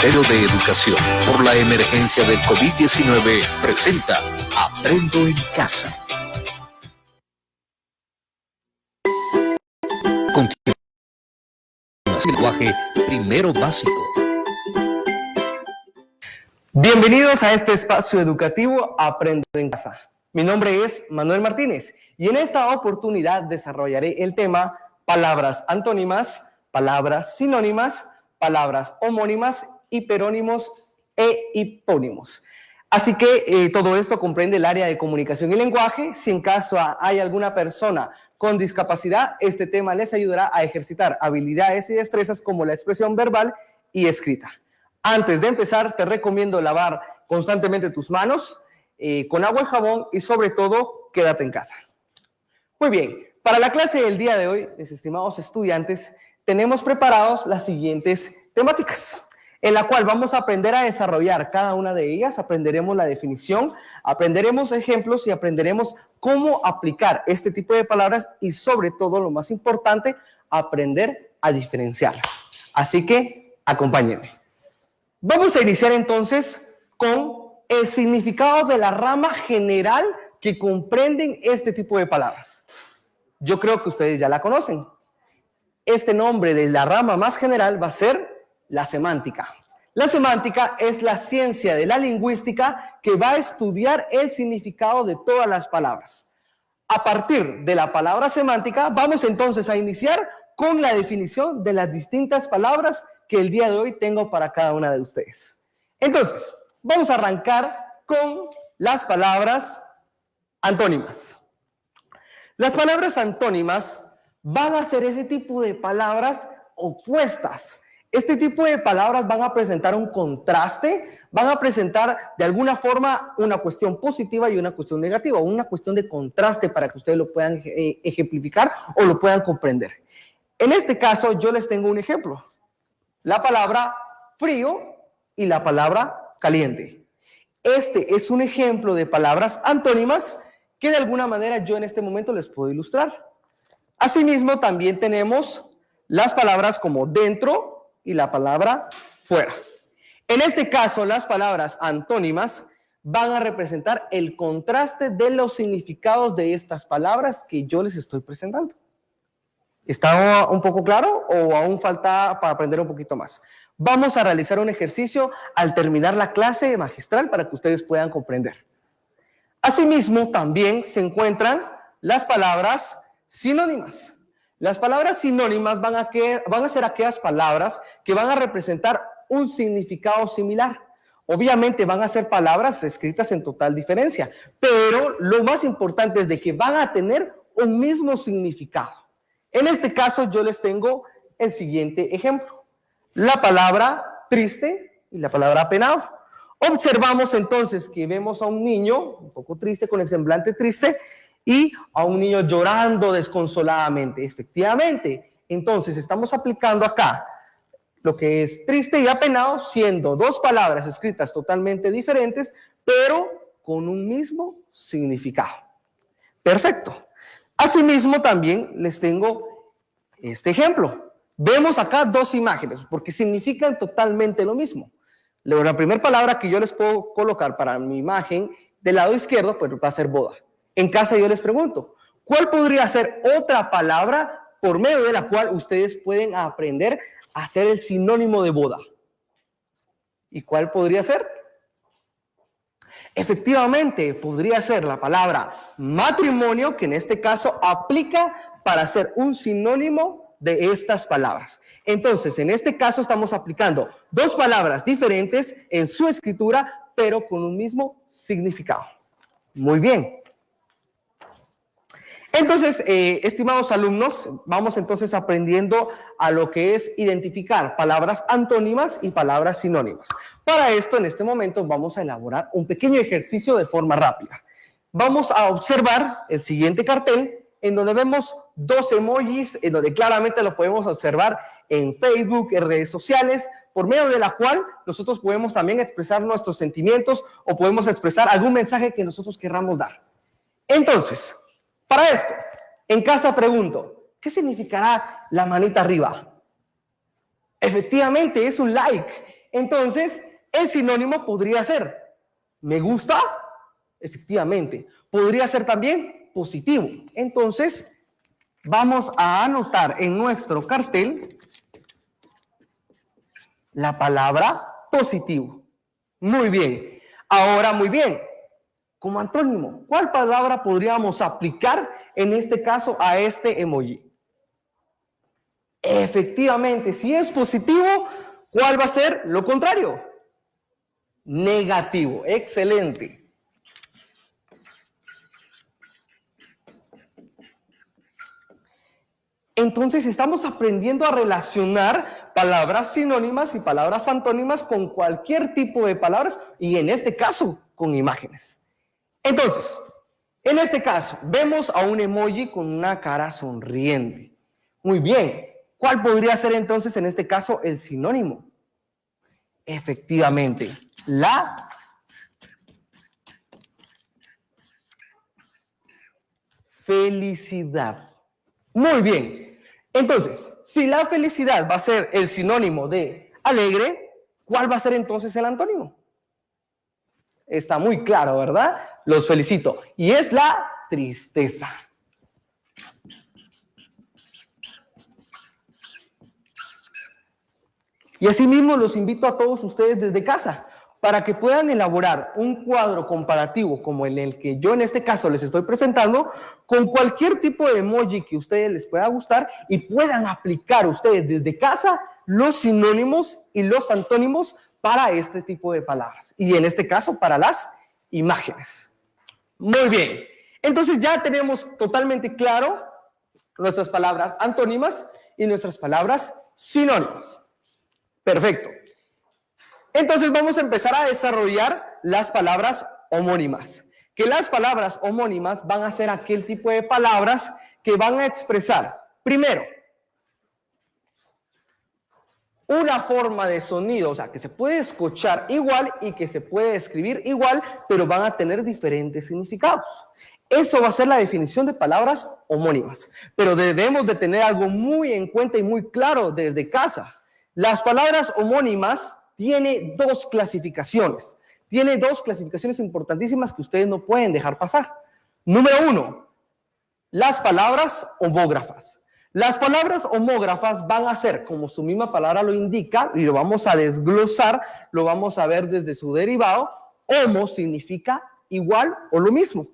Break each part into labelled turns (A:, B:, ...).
A: Ministerio de Educación, por la emergencia del COVID-19, presenta Aprendo en Casa. Continuamos el lenguaje primero básico.
B: Bienvenidos a este espacio educativo Aprendo en Casa. Mi nombre es Manuel Martínez y en esta oportunidad desarrollaré el tema palabras antónimas, palabras sinónimas, palabras homónimas, hiperónimos e hipónimos. Así que todo esto comprende el área de comunicación y lenguaje. Si en caso hay alguna persona con discapacidad, este tema les ayudará a ejercitar habilidades y destrezas como la expresión verbal y escrita. Antes de empezar, te recomiendo lavar constantemente tus manos con agua y jabón y sobre todo, quédate en casa. Muy bien, para la clase del día de hoy, mis estimados estudiantes, tenemos preparados las siguientes temáticas, en la cual vamos a aprender a desarrollar cada una de ellas. Aprenderemos la definición, aprenderemos ejemplos y aprenderemos cómo aplicar este tipo de palabras y sobre todo, lo más importante, aprender a diferenciarlas. Así que, acompáñenme. Vamos a iniciar entonces con el significado de la rama general que comprenden este tipo de palabras. Yo creo que ustedes ya la conocen. Este nombre de la rama más general va a ser la semántica. La semántica es la ciencia de la lingüística que va a estudiar el significado de todas las palabras. A partir de la palabra semántica, vamos entonces a iniciar con la definición de las distintas palabras que el día de hoy tengo para cada una de ustedes. Entonces, vamos a arrancar con las palabras antónimas. Las palabras antónimas van a ser ese tipo de palabras opuestas. Este tipo de palabras van a presentar un contraste, van a presentar de alguna forma una cuestión positiva y una cuestión negativa, una cuestión de contraste para que ustedes lo puedan ejemplificar o lo puedan comprender. En este caso, yo les tengo un ejemplo. La palabra frío y la palabra caliente. Este es un ejemplo de palabras antónimas que de alguna manera yo en este momento les puedo ilustrar. Asimismo, también tenemos las palabras como dentro y la palabra fuera. En este caso, las palabras antónimas van a representar el contraste de los significados de estas palabras que yo les estoy presentando. ¿Está un poco claro o aún falta para aprender un poquito más? Vamos a realizar un ejercicio al terminar la clase magistral para que ustedes puedan comprender. Asimismo, también se encuentran las palabras sinónimas. Las palabras sinónimas van a ser aquellas palabras que van a representar un significado similar. Obviamente van a ser palabras escritas en total diferencia, pero lo más importante es de que van a tener un mismo significado. En este caso, yo les tengo el siguiente ejemplo. La palabra triste y la palabra apenado. Observamos entonces que vemos a un niño un poco triste, con el semblante triste, y a un niño llorando desconsoladamente. Efectivamente, entonces estamos aplicando acá lo que es triste y apenado, siendo dos palabras escritas totalmente diferentes, pero con un mismo significado. Perfecto. Asimismo, también les tengo este ejemplo. Vemos acá dos imágenes, porque significan totalmente lo mismo. La primera palabra que yo les puedo colocar para mi imagen del lado izquierdo, pues va a ser boda. En casa yo les pregunto, ¿cuál podría ser otra palabra por medio de la cual ustedes pueden aprender a hacer el sinónimo de boda? ¿Y cuál podría ser? Efectivamente, podría ser la palabra matrimonio, que en este caso aplica para hacer un sinónimo de estas palabras. Entonces, en este caso estamos aplicando dos palabras diferentes en su escritura, pero con un mismo significado. Muy bien. Entonces, estimados alumnos, vamos entonces aprendiendo a lo que es identificar palabras antónimas y palabras sinónimas. Para esto, en este momento, vamos a elaborar un pequeño ejercicio de forma rápida. Vamos a observar el siguiente cartel, en donde vemos dos emojis, en donde claramente lo podemos observar en Facebook, en redes sociales, por medio de la cual nosotros podemos también expresar nuestros sentimientos o podemos expresar algún mensaje que nosotros querramos dar. Entonces, para esto, en casa pregunto, ¿qué significará la manita arriba? Efectivamente, es un like. Entonces, el sinónimo podría ser me gusta, efectivamente. Podría ser también positivo. Entonces, vamos a anotar en nuestro cartel la palabra positivo. Muy bien. Ahora, muy bien. Como antónimo, ¿cuál palabra podríamos aplicar en este caso a este emoji? Efectivamente, si es positivo, ¿cuál va a ser lo contrario? Negativo. Excelente. Entonces estamos aprendiendo a relacionar palabras sinónimas y palabras antónimas con cualquier tipo de palabras y en este caso con imágenes. Entonces, en este caso vemos a un emoji con una cara sonriente. Muy bien, ¿cuál podría ser entonces en este caso el sinónimo? Efectivamente, la felicidad. Muy bien. Entonces, si la felicidad va a ser el sinónimo de alegre, ¿cuál va a ser entonces el antónimo? Está muy claro, ¿verdad? Los felicito. Y es la tristeza. Y asimismo los invito a todos ustedes desde casa para que puedan elaborar un cuadro comparativo como el que yo en este caso les estoy presentando con cualquier tipo de emoji que a ustedes les pueda gustar y puedan aplicar ustedes desde casa los sinónimos y los antónimos para este tipo de palabras y en este caso para las imágenes. Muy bien, entonces ya tenemos totalmente claro nuestras palabras antónimas y nuestras palabras sinónimas. Perfecto. Entonces vamos a empezar a desarrollar las palabras homónimas. Que las palabras homónimas van a ser aquel tipo de palabras que van a expresar, primero, una forma de sonido, o sea, que se puede escuchar igual y que se puede escribir igual, pero van a tener diferentes significados. Eso va a ser la definición de palabras homónimas. Pero debemos de tener algo muy en cuenta y muy claro desde casa. Las palabras homónimas tienen dos clasificaciones. Tiene dos clasificaciones importantísimas que ustedes no pueden dejar pasar. Número uno, las palabras homógrafas. Las palabras homógrafas van a ser, como su misma palabra lo indica, y lo vamos a desglosar, lo vamos a ver desde su derivado. Homo significa igual o lo mismo.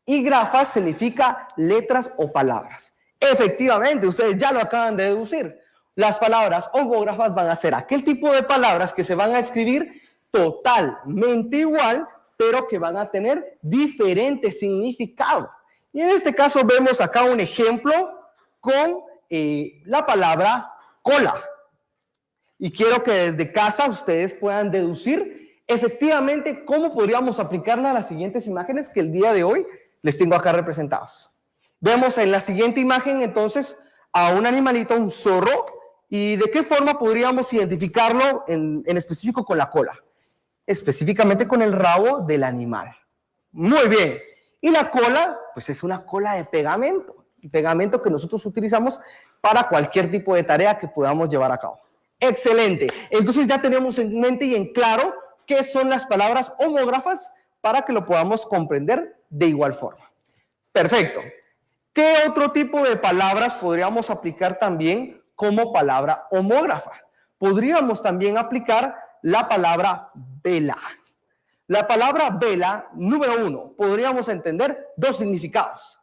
B: Y grafas significa letras o palabras. Efectivamente, ustedes ya lo acaban de deducir. Las palabras homógrafas van a ser aquel tipo de palabras que se van a escribir totalmente igual, pero que van a tener diferentes significados. Y en este caso vemos acá un ejemplo con la palabra cola. Y quiero que desde casa ustedes puedan deducir efectivamente cómo podríamos aplicarla a las siguientes imágenes que el día de hoy les tengo acá representados. Vemos en la siguiente imagen entonces a un animalito, un zorro, y de qué forma podríamos identificarlo en específico con la cola. Específicamente con el rabo del animal. Muy bien. Y la cola, pues es una cola de pegamento. El pegamento que nosotros utilizamos para cualquier tipo de tarea que podamos llevar a cabo. Excelente. Entonces ya tenemos en mente y en claro qué son las palabras homógrafas para que lo podamos comprender de igual forma. Perfecto. ¿Qué otro tipo de palabras podríamos aplicar también como palabra homógrafa? Podríamos también aplicar la palabra vela. La palabra vela, número uno, podríamos entender dos significados.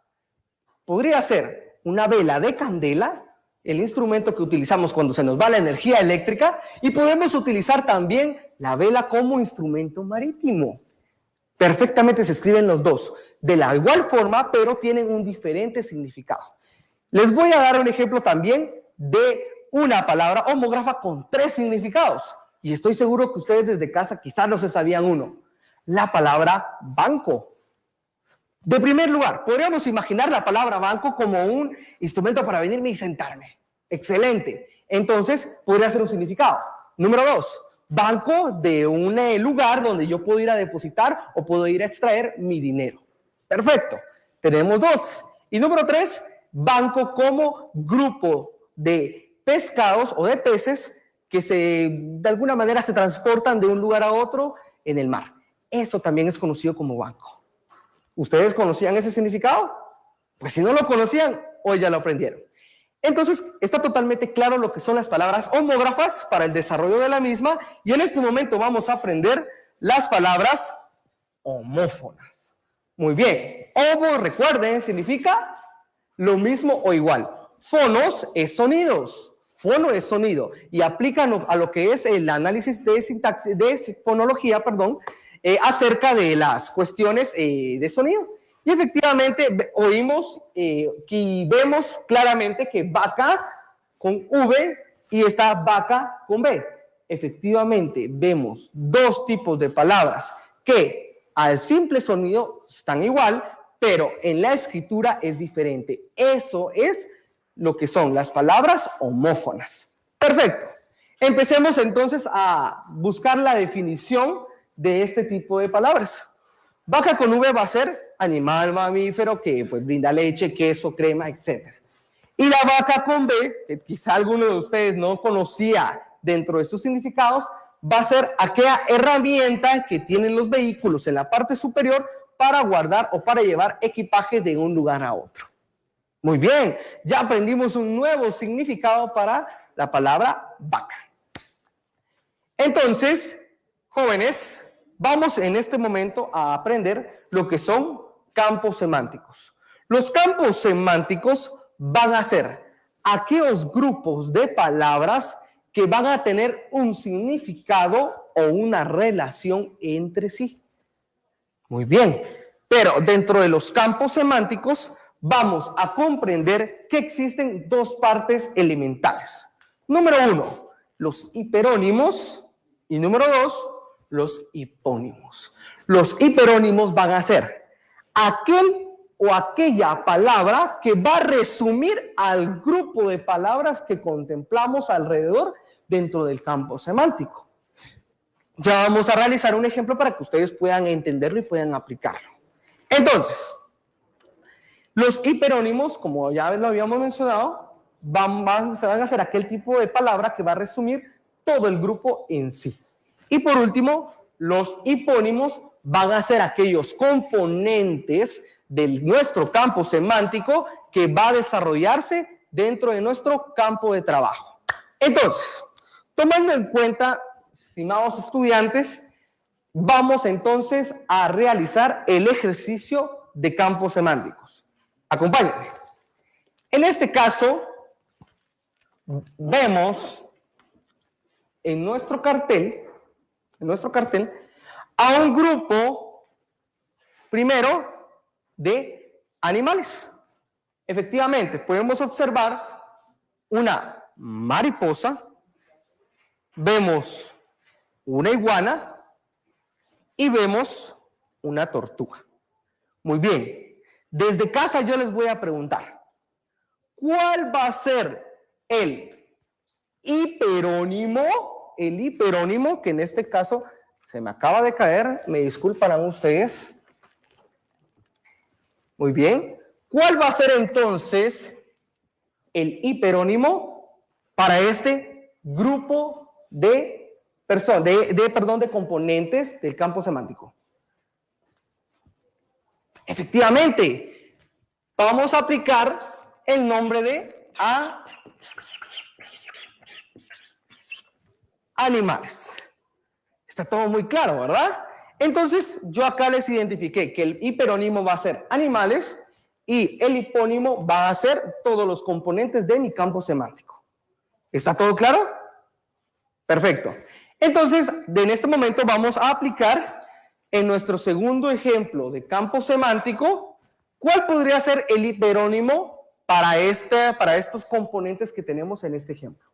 B: Podría ser una vela de candela, el instrumento que utilizamos cuando se nos va la energía eléctrica, y podemos utilizar también la vela como instrumento marítimo. Perfectamente se escriben los dos, de la igual forma, pero tienen un diferente significado. Les voy a dar un ejemplo también de una palabra homógrafa con tres significados. Y estoy seguro que ustedes desde casa quizás no se sabían uno. La palabra banco. De primer lugar, podríamos imaginar la palabra banco como un instrumento para venirme y sentarme. Excelente. Entonces, podría ser un significado. Número dos, banco de un lugar donde yo puedo ir a depositar o puedo ir a extraer mi dinero. Perfecto. Tenemos dos. Y número tres, banco como grupo de pescados o de peces que de alguna manera se transportan de un lugar a otro en el mar. Eso también es conocido como banco. ¿Ustedes conocían ese significado? Pues si no lo conocían, hoy ya lo aprendieron. Entonces, está totalmente claro lo que son las palabras homógrafas para el desarrollo de la misma, y en este momento vamos a aprender las palabras homófonas. Muy bien. Homo, recuerden, significa lo mismo o igual. Fonos es sonidos. Fono es sonido. Y aplican a lo que es el análisis de sintaxis, de fonología, acerca de las cuestiones de sonido. Y efectivamente oímos y vemos claramente que vaca con V y está vaca con B. Efectivamente vemos dos tipos de palabras que al simple sonido están igual, pero en la escritura es diferente. Eso es lo que son las palabras homófonas. Perfecto. Empecemos entonces a buscar la definición de este tipo de palabras. Vaca con V va a ser animal mamífero que pues brinda leche, queso, crema, etc. Y la vaca con B, que quizá alguno de ustedes no conocía dentro de sus significados, va a ser aquella herramienta que tienen los vehículos en la parte superior para guardar o para llevar equipaje de un lugar a otro. Muy bien, ya aprendimos un nuevo significado para la palabra vaca. Entonces, jóvenes, vamos en este momento a aprender lo que son campos semánticos. Los campos semánticos van a ser aquellos grupos de palabras que van a tener un significado o una relación entre sí. Muy bien, pero dentro de los campos semánticos vamos a comprender que existen dos partes elementales. Número 1, los hiperónimos, y número 2, los hipónimos. Los hiperónimos van a ser aquel o aquella palabra que va a resumir al grupo de palabras que contemplamos alrededor dentro del campo semántico. Ya vamos a realizar un ejemplo para que ustedes puedan entenderlo y puedan aplicarlo. Entonces, los hiperónimos, como ya lo habíamos mencionado, van a ser aquel tipo de palabra que va a resumir todo el grupo en sí. Y por último, los hipónimos van a ser aquellos componentes de nuestro campo semántico que va a desarrollarse dentro de nuestro campo de trabajo. Entonces, tomando en cuenta, estimados estudiantes, vamos entonces a realizar el ejercicio de campos semánticos. Acompáñenme. En este caso, vemos en nuestro cartel, a un grupo, primero, de animales. Efectivamente, podemos observar una mariposa, vemos una iguana y vemos una tortuga. Muy bien. Desde casa yo les voy a preguntar, ¿cuál va a ser el hiperónimo? El hiperónimo, que en este caso se me acaba de caer, me disculparán ustedes. Muy bien. ¿Cuál va a ser entonces el hiperónimo para este grupo de componentes del campo semántico? Efectivamente, vamos a aplicar el nombre de animales. Está todo muy claro, ¿verdad? Entonces, yo acá les identifiqué que el hiperónimo va a ser animales y el hipónimo va a ser todos los componentes de mi campo semántico. ¿Está todo claro? Perfecto. Entonces, en este momento vamos a aplicar en nuestro segundo ejemplo de campo semántico, ¿cuál podría ser el hiperónimo para estos componentes que tenemos en este ejemplo?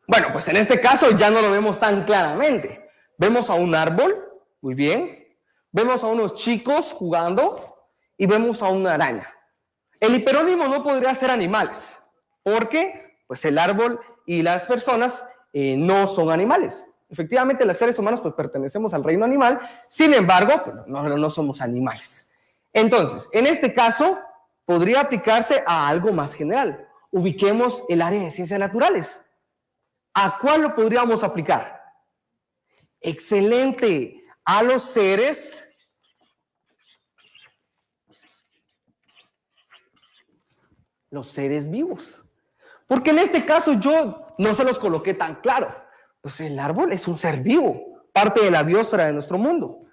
B: Bueno, pues en este caso ya no lo vemos tan claramente. Vemos a un árbol, muy bien. Vemos a unos chicos jugando y vemos a una araña. El hiperónimo no podría ser animales, porque pues el árbol y las personas no son animales. Efectivamente, los seres humanos pues pertenecemos al reino animal, sin embargo, pues, no somos animales. Entonces, en este caso, podría aplicarse a algo más general. ubiquemos el área de ciencias naturales. ¿A cuál lo podríamos aplicar? Excelente. A los seres vivos. Porque en este caso yo no se los coloqué tan claro. Pues el árbol es un ser vivo, parte de la biosfera de nuestro mundo.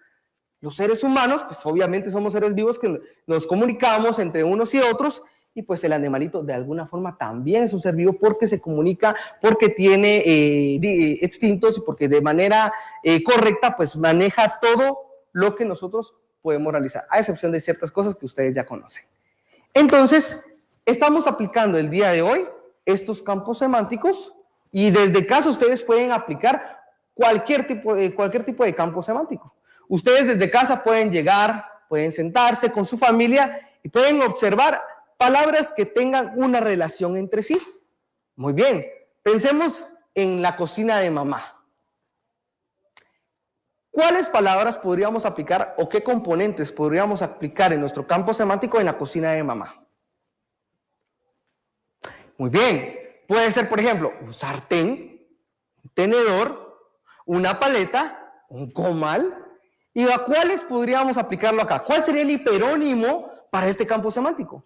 B: Los seres humanos, pues obviamente somos seres vivos que nos comunicamos entre unos y otros, y pues el animalito de alguna forma también es un ser vivo porque se comunica, porque tiene instintos y porque de manera correcta pues maneja todo lo que nosotros podemos realizar, a excepción de ciertas cosas que ustedes ya conocen. Entonces, estamos aplicando el día de hoy estos campos semánticos y desde casa ustedes pueden aplicar cualquier tipo de campo semántico. Ustedes desde casa pueden llegar, pueden sentarse con su familia y pueden observar palabras que tengan una relación entre sí. Muy bien, pensemos en la cocina de mamá. ¿Cuáles palabras podríamos aplicar o qué componentes podríamos aplicar en nuestro campo semántico en la cocina de mamá? Muy bien, puede ser, por ejemplo, un sartén, un tenedor, una paleta, un comal. ¿Y a cuáles podríamos aplicarlo acá? ¿Cuál sería el hiperónimo para este campo semántico?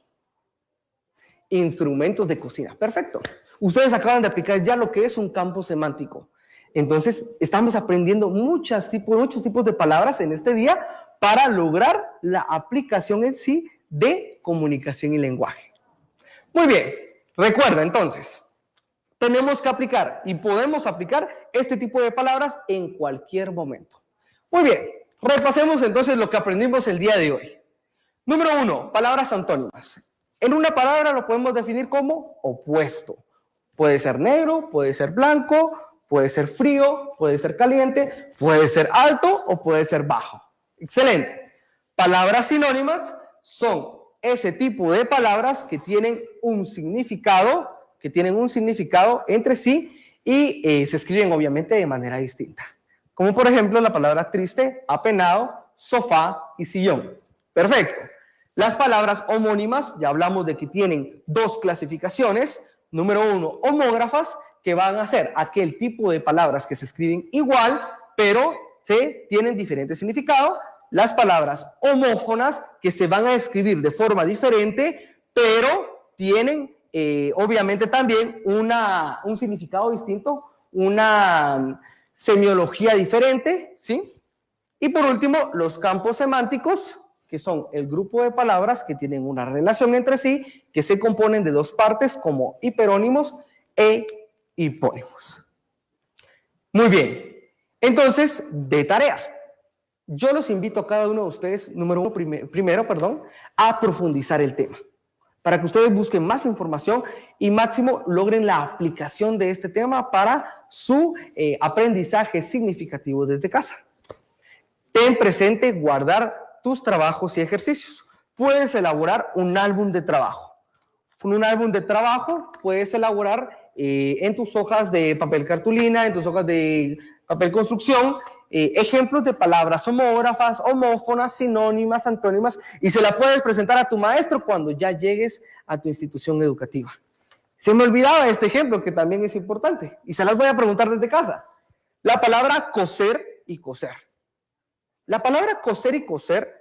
B: Instrumentos de cocina. Perfecto. Ustedes acaban de aplicar ya lo que es un campo semántico. Entonces, estamos aprendiendo muchos tipos de palabras en este día para lograr la aplicación en sí de comunicación y lenguaje. Muy bien. Recuerda, entonces, tenemos que aplicar y podemos aplicar este tipo de palabras en cualquier momento. Muy bien. Repasemos entonces lo que aprendimos el día de hoy. Número 1, palabras antónimas. En una palabra lo podemos definir como opuesto. Puede ser negro, puede ser blanco, puede ser frío, puede ser caliente, puede ser alto o puede ser bajo. Excelente. Palabras sinónimas son ese tipo de palabras que tienen un significado entre sí y se escriben obviamente de manera distinta. Como por ejemplo la palabra triste, apenado, sofá y sillón. Perfecto. Las palabras homónimas, ya hablamos de que tienen dos clasificaciones. Número 1, homógrafas, que van a ser aquel tipo de palabras que se escriben igual, pero tienen diferente significado. Las palabras homófonas, que se van a escribir de forma diferente, pero tienen obviamente también un significado distinto, una semiología diferente, ¿sí? Y por último, los campos semánticos, que son el grupo de palabras que tienen una relación entre sí, que se componen de dos partes como hiperónimos e hipónimos. Muy bien, entonces, de tarea. Yo los invito a cada uno de ustedes, primero, a profundizar el tema, para que ustedes busquen más información y máximo logren la aplicación de este tema para su aprendizaje significativo desde casa. Ten presente guardar tus trabajos y ejercicios. Puedes elaborar un álbum de trabajo. Con un álbum de trabajo puedes elaborar en tus hojas de papel cartulina, en tus hojas de papel construcción, ejemplos de palabras homógrafas, homófonas, sinónimas, antónimas, y se la puedes presentar a tu maestro cuando ya llegues a tu institución educativa. Se me olvidaba este ejemplo que también es importante y se las voy a preguntar desde casa. La palabra coser y coser. La palabra coser y coser,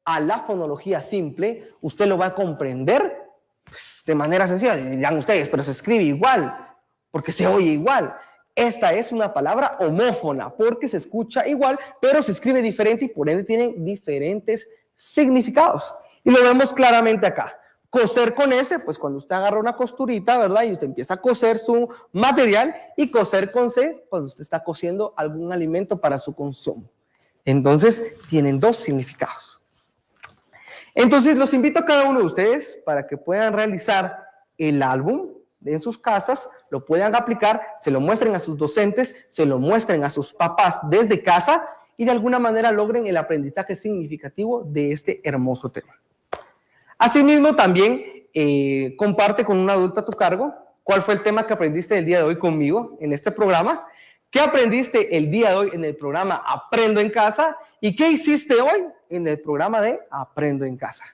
B: a la fonología simple, usted lo va a comprender pues, de manera sencilla. Dirán ustedes, pero se escribe igual, porque se oye igual. Esta es una palabra homófona, porque se escucha igual, pero se escribe diferente y por ende tienen diferentes significados. Y lo vemos claramente acá. Coser con S, pues cuando usted agarra una costurita, ¿verdad? Y usted empieza a coser su material, y coser con C, cuando usted está cociendo algún alimento para su consumo. Entonces, tienen dos significados. Entonces, los invito a cada uno de ustedes para que puedan realizar el álbum en sus casas, lo puedan aplicar, se lo muestren a sus docentes, se lo muestren a sus papás desde casa y de alguna manera logren el aprendizaje significativo de este hermoso tema. Asimismo, también comparte con un adulto a tu cargo cuál fue el tema que aprendiste el día de hoy conmigo en este programa. ¿Qué aprendiste el día de hoy en el programa Aprendo en Casa? ¿Y qué hiciste hoy en el programa de Aprendo en Casa?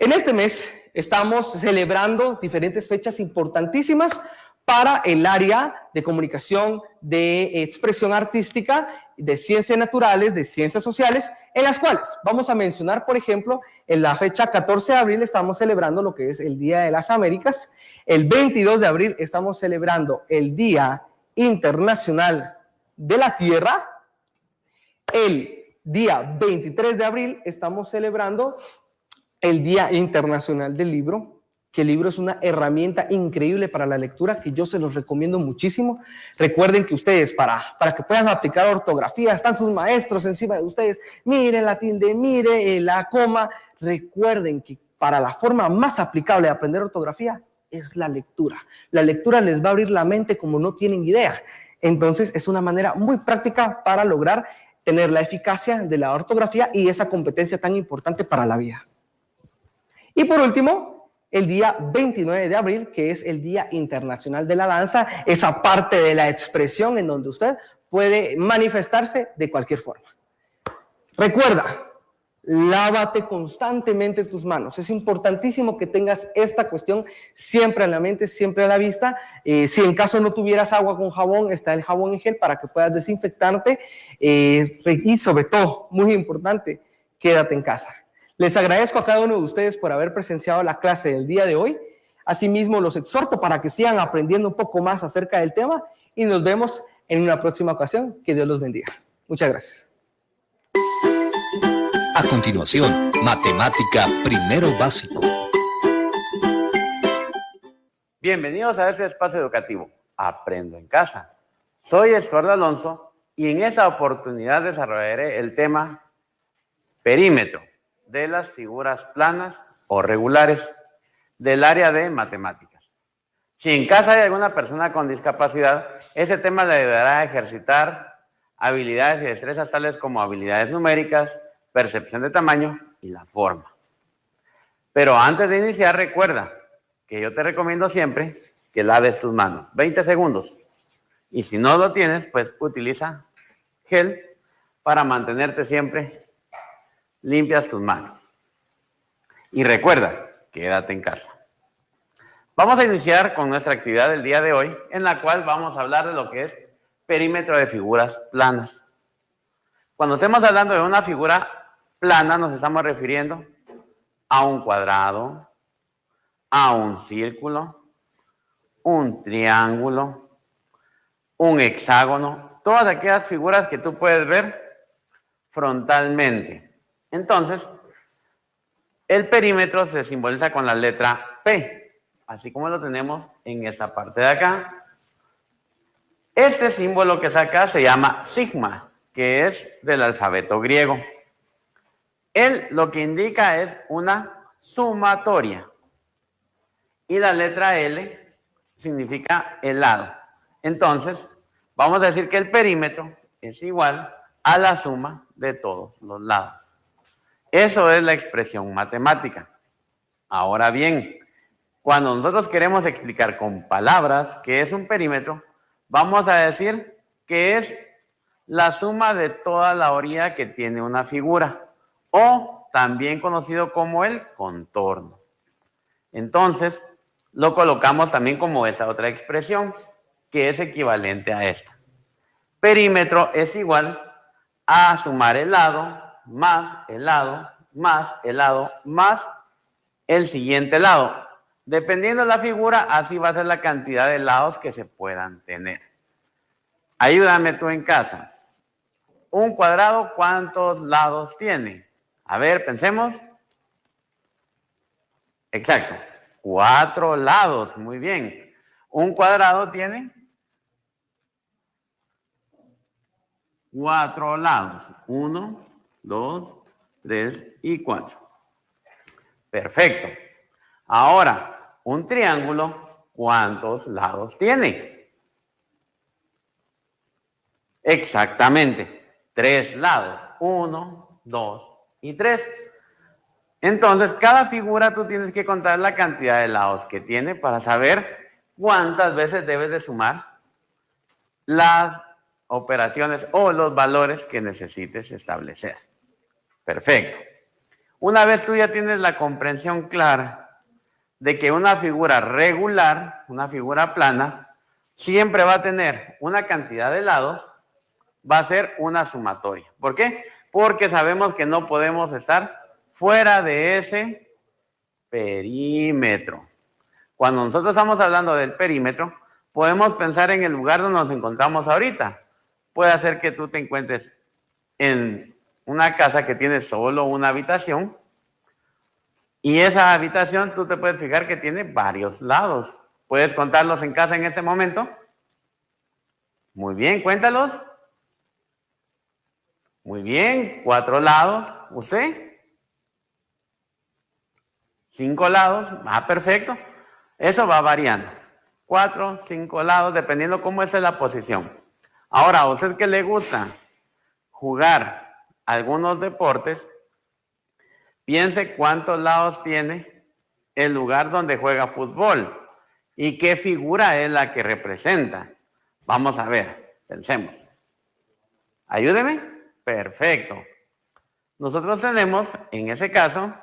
B: En este mes estamos celebrando diferentes fechas importantísimas para el área de comunicación, de expresión artística, de ciencias naturales, de ciencias sociales, en las cuales vamos a mencionar, por ejemplo, en la fecha 14 de abril estamos celebrando lo que es el Día de las Américas. El 22 de abril estamos celebrando el Día Internacional de la Tierra. El día 23 de abril estamos celebrando el Día Internacional del Libro, que el libro es una herramienta increíble para la lectura, que yo se los recomiendo muchísimo. Recuerden que ustedes, para que puedan aplicar ortografía, están sus maestros encima de ustedes, mire la tilde, mire la coma. Recuerden que para la forma más aplicable de aprender ortografía es la lectura. La lectura les va a abrir la mente como no tienen idea. Entonces es una manera muy práctica para lograr tener la eficacia de la ortografía y esa competencia tan importante para la vida. Y por último, el día 29 de abril, que es el Día Internacional de la Danza, esa parte de la expresión en donde usted puede manifestarse de cualquier forma. Recuerda, lávate constantemente tus manos. Es importantísimo que tengas esta cuestión siempre en la mente, siempre a la vista. Si en caso no tuvieras agua con jabón, está el jabón en gel para que puedas desinfectarte. Y sobre todo, muy importante, quédate en casa. Les agradezco a cada uno de ustedes por haber presenciado la clase del día de hoy. Asimismo, los exhorto para que sigan aprendiendo un poco más acerca del tema y nos vemos en una próxima ocasión. Que Dios los bendiga. Muchas gracias.
A: A continuación, Matemática Primero Básico.
C: Bienvenidos a este espacio educativo, Aprendo en Casa. Soy Estuardo Alonso y en esta oportunidad desarrollaré el tema perímetro de las figuras planas o regulares del área de matemáticas. Si en casa hay alguna persona con discapacidad, ese tema le ayudará a ejercitar habilidades y destrezas tales como habilidades numéricas, percepción de tamaño y la forma. Pero antes de iniciar, recuerda que yo te recomiendo siempre que laves tus manos. 20 segundos. Y si no lo tienes, pues utiliza gel para mantenerte siempre limpias tus manos. Y recuerda, quédate en casa. Vamos a iniciar con nuestra actividad del día de hoy, en la cual vamos a hablar de lo que es perímetro de figuras planas. Cuando estemos hablando de una figura plana, nos estamos refiriendo a un cuadrado, a un círculo, un triángulo, un hexágono, todas aquellas figuras que tú puedes ver frontalmente. Entonces, el perímetro se simboliza con la letra P, así como lo tenemos en esta parte de acá. Este símbolo que está acá se llama sigma, que es del alfabeto griego. Él lo que indica es una sumatoria. Y la letra L significa el lado. Entonces, vamos a decir que el perímetro es igual a la suma de todos los lados. Eso es la expresión matemática. Ahora bien, cuando nosotros queremos explicar con palabras qué es un perímetro, vamos a decir que es la suma de toda la orilla que tiene una figura, o también conocido como el contorno. Entonces, lo colocamos también como esta otra expresión, que es equivalente a esta. Perímetro es igual a sumar el lado, más el lado, más el lado, más el siguiente lado. Dependiendo de la figura, así va a ser la cantidad de lados que se puedan tener. Ayúdame tú en casa. Un cuadrado, ¿cuántos lados tiene? A ver, pensemos. Exacto, 4 lados, muy bien. Un cuadrado tiene 4 lados. 1, 2, 3 y 4. Perfecto. Ahora, un triángulo, ¿cuántos lados tiene? Exactamente, 3 lados. 1, 2 y 3. Entonces, cada figura tú tienes que contar la cantidad de lados que tiene para saber cuántas veces debes de sumar las operaciones o los valores que necesites establecer. Perfecto. Una vez tú ya tienes la comprensión clara de que una figura regular, una figura plana, siempre va a tener una cantidad de lados, va a ser una sumatoria. ¿Por qué? Porque sabemos que no podemos estar fuera de ese perímetro. Cuando nosotros estamos hablando del perímetro, podemos pensar en el lugar donde nos encontramos ahorita. Puede ser que tú te encuentres en una casa que tiene solo una habitación y esa habitación tú te puedes fijar que tiene varios lados. ¿Puedes contarlos en casa en este momento? Muy bien, cuéntalos. Muy bien, 4 lados. ¿Usted? 5 lados. Ah, perfecto. Eso va variando. 4, 5 lados, dependiendo cómo es la posición. Ahora, ¿a usted qué le gusta? Jugar algunos deportes. Piense cuántos lados tiene el lugar donde juega fútbol y qué figura es la que representa. Vamos a ver, pensemos. Ayúdeme. Perfecto. Nosotros tenemos, en ese caso,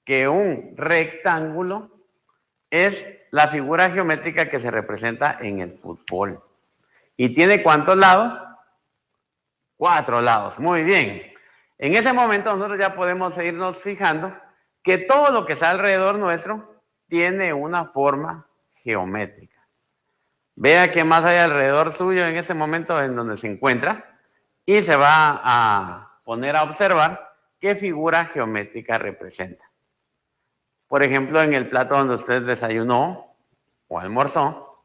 C: que un rectángulo es la figura geométrica que se representa en el fútbol. ¿Y tiene cuántos lados? 4 lados. Muy bien. En ese momento nosotros ya podemos irnos fijando que todo lo que está alrededor nuestro tiene una forma geométrica. Vea qué más hay alrededor suyo en ese momento en donde se encuentra y se va a poner a observar qué figura geométrica representa. Por ejemplo, en el plato donde usted desayunó o almorzó,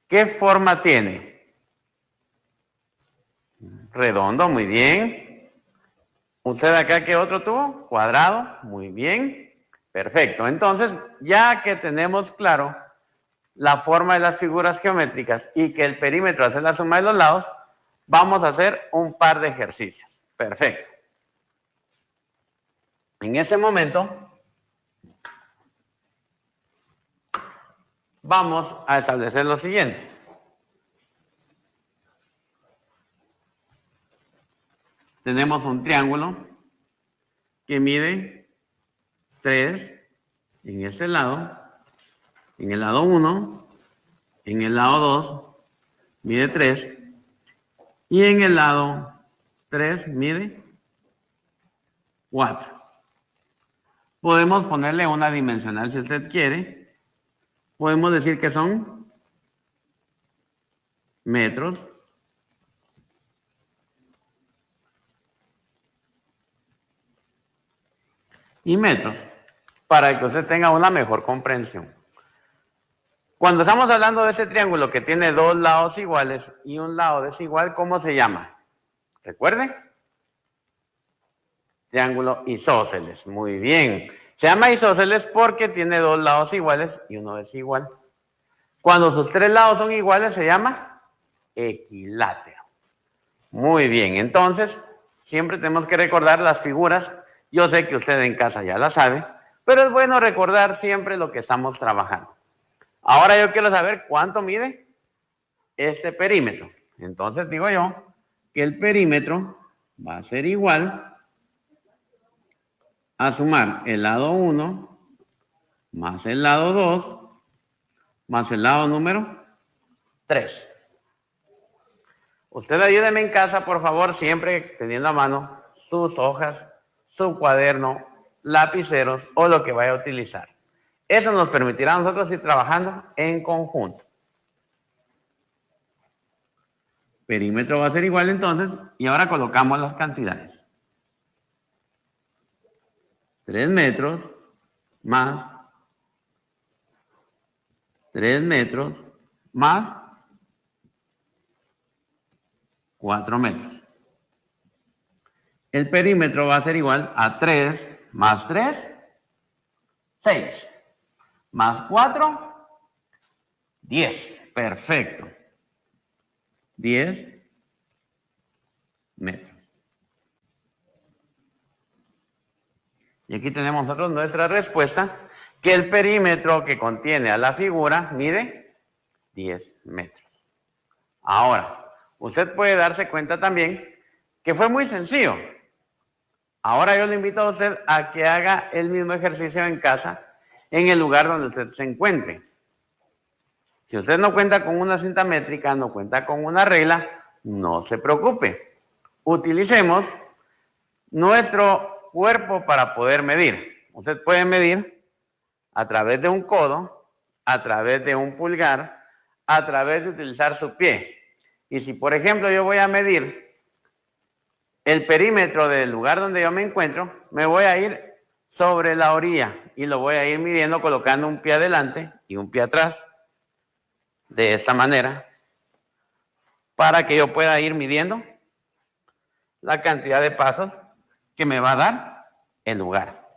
C: ¿qué forma tiene? Redondo, muy bien. ¿Usted acá qué otro tuvo? Cuadrado, muy bien. Perfecto. Entonces, ya que tenemos claro la forma de las figuras geométricas y que el perímetro hace la suma de los lados, vamos a hacer un par de ejercicios. Perfecto. En este momento, vamos a establecer lo siguiente. Tenemos un triángulo que mide 3 en este lado, en el lado 1, en el lado 2 mide 3 y en el lado 3 mide 4. Podemos ponerle una dimensional si usted quiere. Podemos decir que son metros y metros, para que usted tenga una mejor comprensión. Cuando estamos hablando de este triángulo que tiene 2 lados iguales y un lado desigual, ¿cómo se llama? ¿Recuerde? Triángulo isósceles. Muy bien. Se llama isósceles porque tiene 2 lados iguales y uno desigual. Cuando sus 3 lados son iguales, se llama equilátero. Muy bien. Entonces, siempre tenemos que recordar las figuras. Yo sé que usted en casa ya la sabe, pero es bueno recordar siempre lo que estamos trabajando. Ahora yo quiero saber cuánto mide este perímetro. Entonces digo yo que el perímetro va a ser igual a sumar el lado 1 más el lado 2 más el lado número 3. Usted ayúdeme en casa, por favor, siempre teniendo a mano sus hojas, su cuaderno, lapiceros o lo que vaya a utilizar. Eso nos permitirá a nosotros ir trabajando en conjunto. Perímetro va a ser igual entonces, y ahora colocamos las cantidades. 3 metros más 3 metros más 4 metros. El perímetro va a ser igual a 3 más 3, 6. Más 4, 10. Perfecto. 10 metros. Y aquí tenemos nosotros nuestra respuesta, que el perímetro que contiene a la figura mide 10 metros. Ahora, usted puede darse cuenta también que fue muy sencillo. Ahora yo le invito a usted a que haga el mismo ejercicio en casa, en el lugar donde usted se encuentre. Si usted no cuenta con una cinta métrica, no cuenta con una regla, no se preocupe. Utilicemos nuestro cuerpo para poder medir. Usted puede medir a través de un codo, a través de un pulgar, a través de utilizar su pie. Y si, por ejemplo, yo voy a medir el perímetro del lugar donde yo me encuentro, me voy a ir sobre la orilla y lo voy a ir midiendo colocando un pie adelante y un pie atrás, de esta manera, para que yo pueda ir midiendo la cantidad de pasos que me va a dar el lugar.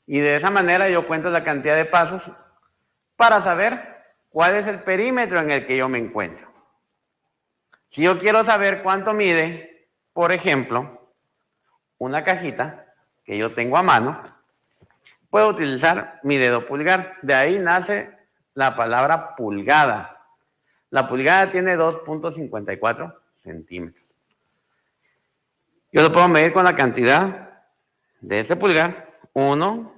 C: Y de esa manera yo cuento la cantidad de pasos para saber cuál es el perímetro en el que yo me encuentro. Si yo quiero saber cuánto mide, por ejemplo, una cajita que yo tengo a mano, puedo utilizar mi dedo pulgar. De ahí nace la palabra pulgada. La pulgada tiene 2.54 centímetros. Yo lo puedo medir con la cantidad de este pulgar. 1,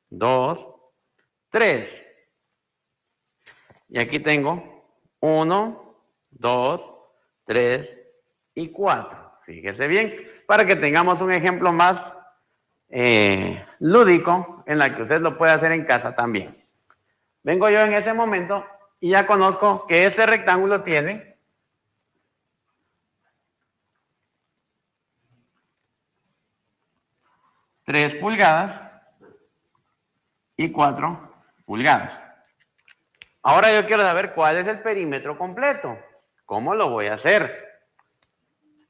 C: 2, 3. Y aquí tengo 1, 2, 3 y 4. Fíjese bien, para que tengamos un ejemplo más lúdico en la que usted lo puede hacer en casa también. Vengo yo en ese momento y ya conozco que este rectángulo tiene 3 pulgadas y 4 pulgadas. Ahora yo quiero saber cuál es el perímetro completo. ¿Cómo lo voy a hacer?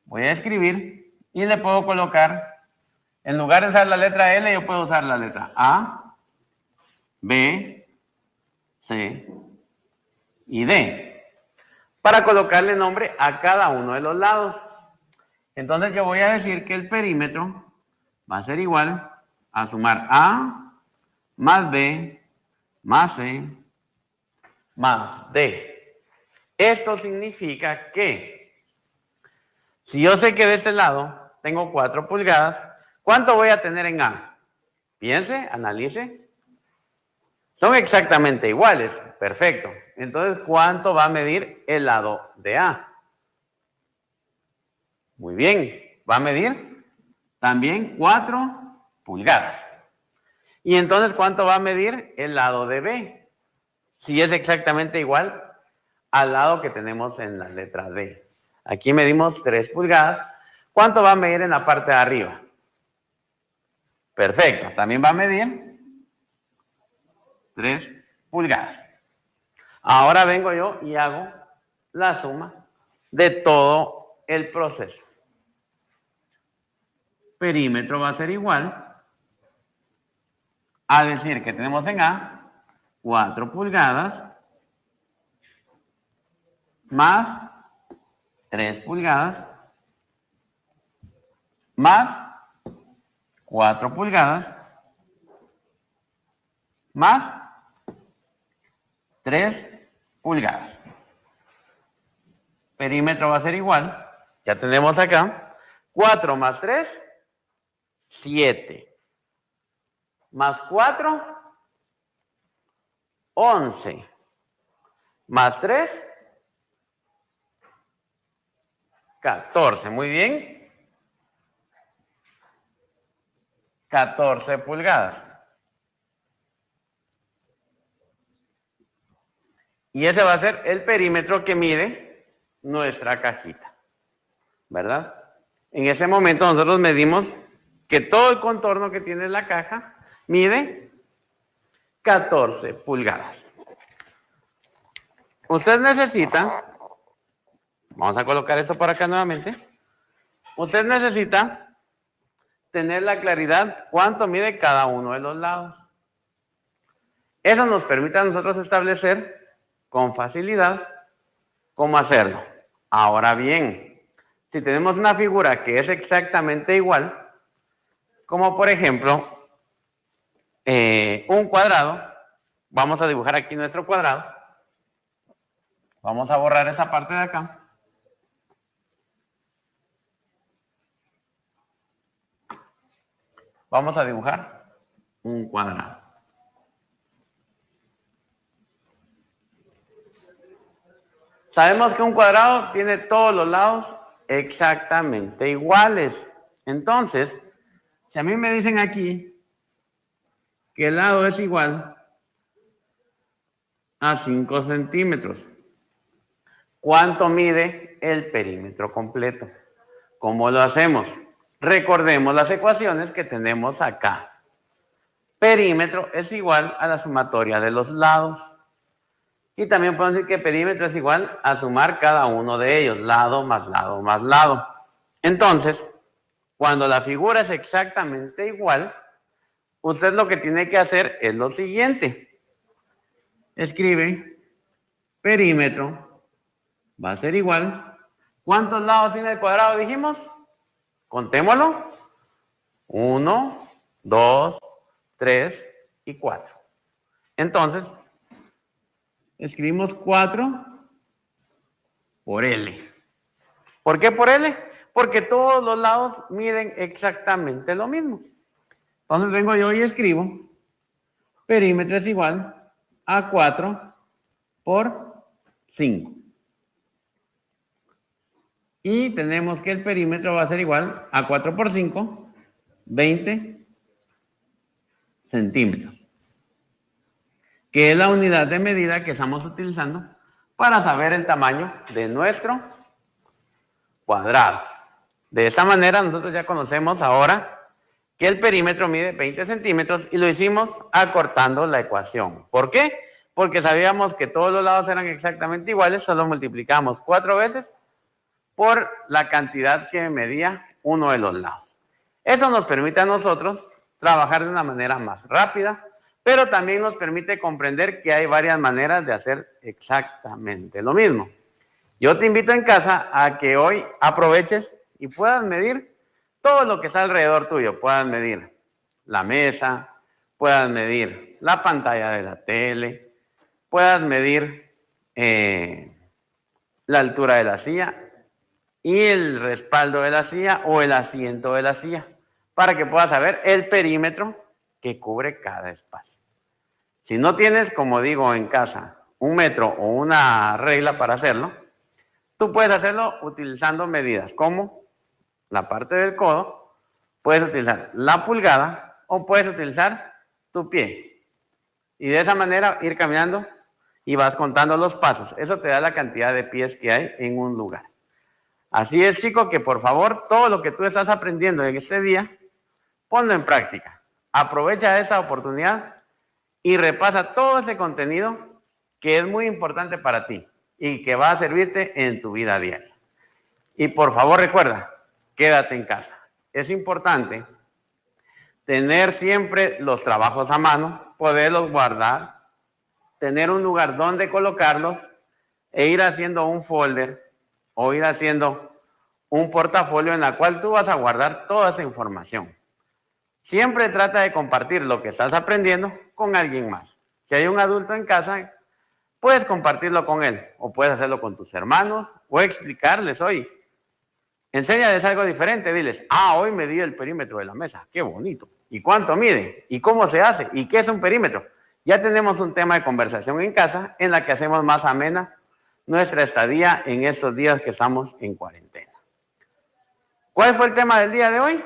C: Voy a escribir y le puedo colocar, en lugar de usar la letra L, yo puedo usar la letra A, B, C y D, para colocarle nombre a cada uno de los lados. Entonces yo voy a decir que el perímetro va a ser igual a sumar A más B más C más D. Esto significa que si yo sé que de este lado tengo 4 pulgadas, ¿cuánto voy a tener en A? Piense, analice. Son exactamente iguales. Perfecto. Entonces, ¿cuánto va a medir el lado de A? Muy bien. Va a medir también 4 pulgadas. Y entonces, ¿cuánto va a medir el lado de B? Si es exactamente igual al lado que tenemos en la letra D. Aquí medimos 3 pulgadas. ¿Cuánto va a medir en la parte de arriba? Perfecto. También va a medir 3 pulgadas. Ahora vengo yo y hago la suma de todo el proceso. Perímetro va a ser igual a decir que tenemos en A 4 pulgadas más 3 pulgadas más 4 pulgadas más 3 pulgadas. Perímetro va a ser igual, ya tenemos acá, 4 más 3, 7. Más 4, 11. Más 3, 14. Muy bien. 14 pulgadas. Y ese va a ser el perímetro que mide nuestra cajita, ¿verdad? En ese momento nosotros medimos que todo el contorno que tiene la caja mide 14 pulgadas. Usted necesita, vamos a colocar esto por acá nuevamente, usted necesita tener la claridad cuánto mide cada uno de los lados. Eso nos permite a nosotros establecer con facilidad cómo hacerlo. Ahora bien, si tenemos una figura que es exactamente igual, como por ejemplo un cuadrado, vamos a dibujar aquí nuestro cuadrado. Vamos a borrar esa parte de acá. Vamos a dibujar un cuadrado. Sabemos que un cuadrado tiene todos los lados exactamente iguales. Entonces, si a mí me dicen aquí que el lado es igual a 5 centímetros, ¿cuánto mide el perímetro completo? ¿Cómo lo hacemos? Recordemos las ecuaciones que tenemos acá. Perímetro es igual a la sumatoria de los lados. Y también podemos decir que perímetro es igual a sumar cada uno de ellos, lado más lado más lado. Entonces, cuando la figura es exactamente igual, usted lo que tiene que hacer es lo siguiente. Escribe perímetro, va a ser igual. ¿Cuántos lados tiene el cuadrado, dijimos? Contémoslo. 1, 2, 3 y 4. Entonces, escribimos 4 por L. ¿Por qué por L? Porque todos los lados miden exactamente lo mismo. Entonces vengo yo y escribo perímetro es igual a 4 por 5. Y tenemos que el perímetro va a ser igual a 4 por 5, 20 centímetros. Que es la unidad de medida que estamos utilizando para saber el tamaño de nuestro cuadrado. De esta manera nosotros ya conocemos ahora que el perímetro mide 20 centímetros y lo hicimos acortando la ecuación. ¿Por qué? Porque sabíamos que todos los lados eran exactamente iguales, solo multiplicamos 4 veces por la cantidad que medía uno de los lados. Eso nos permite a nosotros trabajar de una manera más rápida, pero también nos permite comprender que hay varias maneras de hacer exactamente lo mismo. Yo te invito en casa a que hoy aproveches y puedas medir todo lo que está alrededor tuyo. Puedas medir la mesa, puedas medir la pantalla de la tele, puedas medir la altura de la silla y el respaldo de la silla o el asiento de la silla, para que puedas saber el perímetro que cubre cada espacio. Si no tienes, como digo, en casa, un metro o una regla para hacerlo, tú puedes hacerlo utilizando medidas como la parte del codo, puedes utilizar la pulgada o puedes utilizar tu pie. Y de esa manera ir caminando y vas contando los pasos. Eso te da la cantidad de pies que hay en un lugar. Así es, chico, que por favor, todo lo que tú estás aprendiendo en este día, ponlo en práctica. Aprovecha esa oportunidad y repasa todo ese contenido que es muy importante para ti y que va a servirte en tu vida diaria. Y por favor recuerda, quédate en casa. Es importante tener siempre los trabajos a mano, poderlos guardar, tener un lugar donde colocarlos e ir haciendo un folder o ir haciendo un portafolio en la cual tú vas a guardar toda esa información. Siempre trata de compartir lo que estás aprendiendo con alguien más. Si hay un adulto en casa, puedes compartirlo con él o puedes hacerlo con tus hermanos o explicarles hoy. Enséñales algo diferente, diles, hoy medí el perímetro de la mesa, qué bonito. ¿Y cuánto mide? ¿Y cómo se hace? ¿Y qué es un perímetro? Ya tenemos un tema de conversación en casa en la que hacemos más amena nuestra estadía en estos días que estamos en cuarentena. ¿Cuál fue el tema del día de hoy?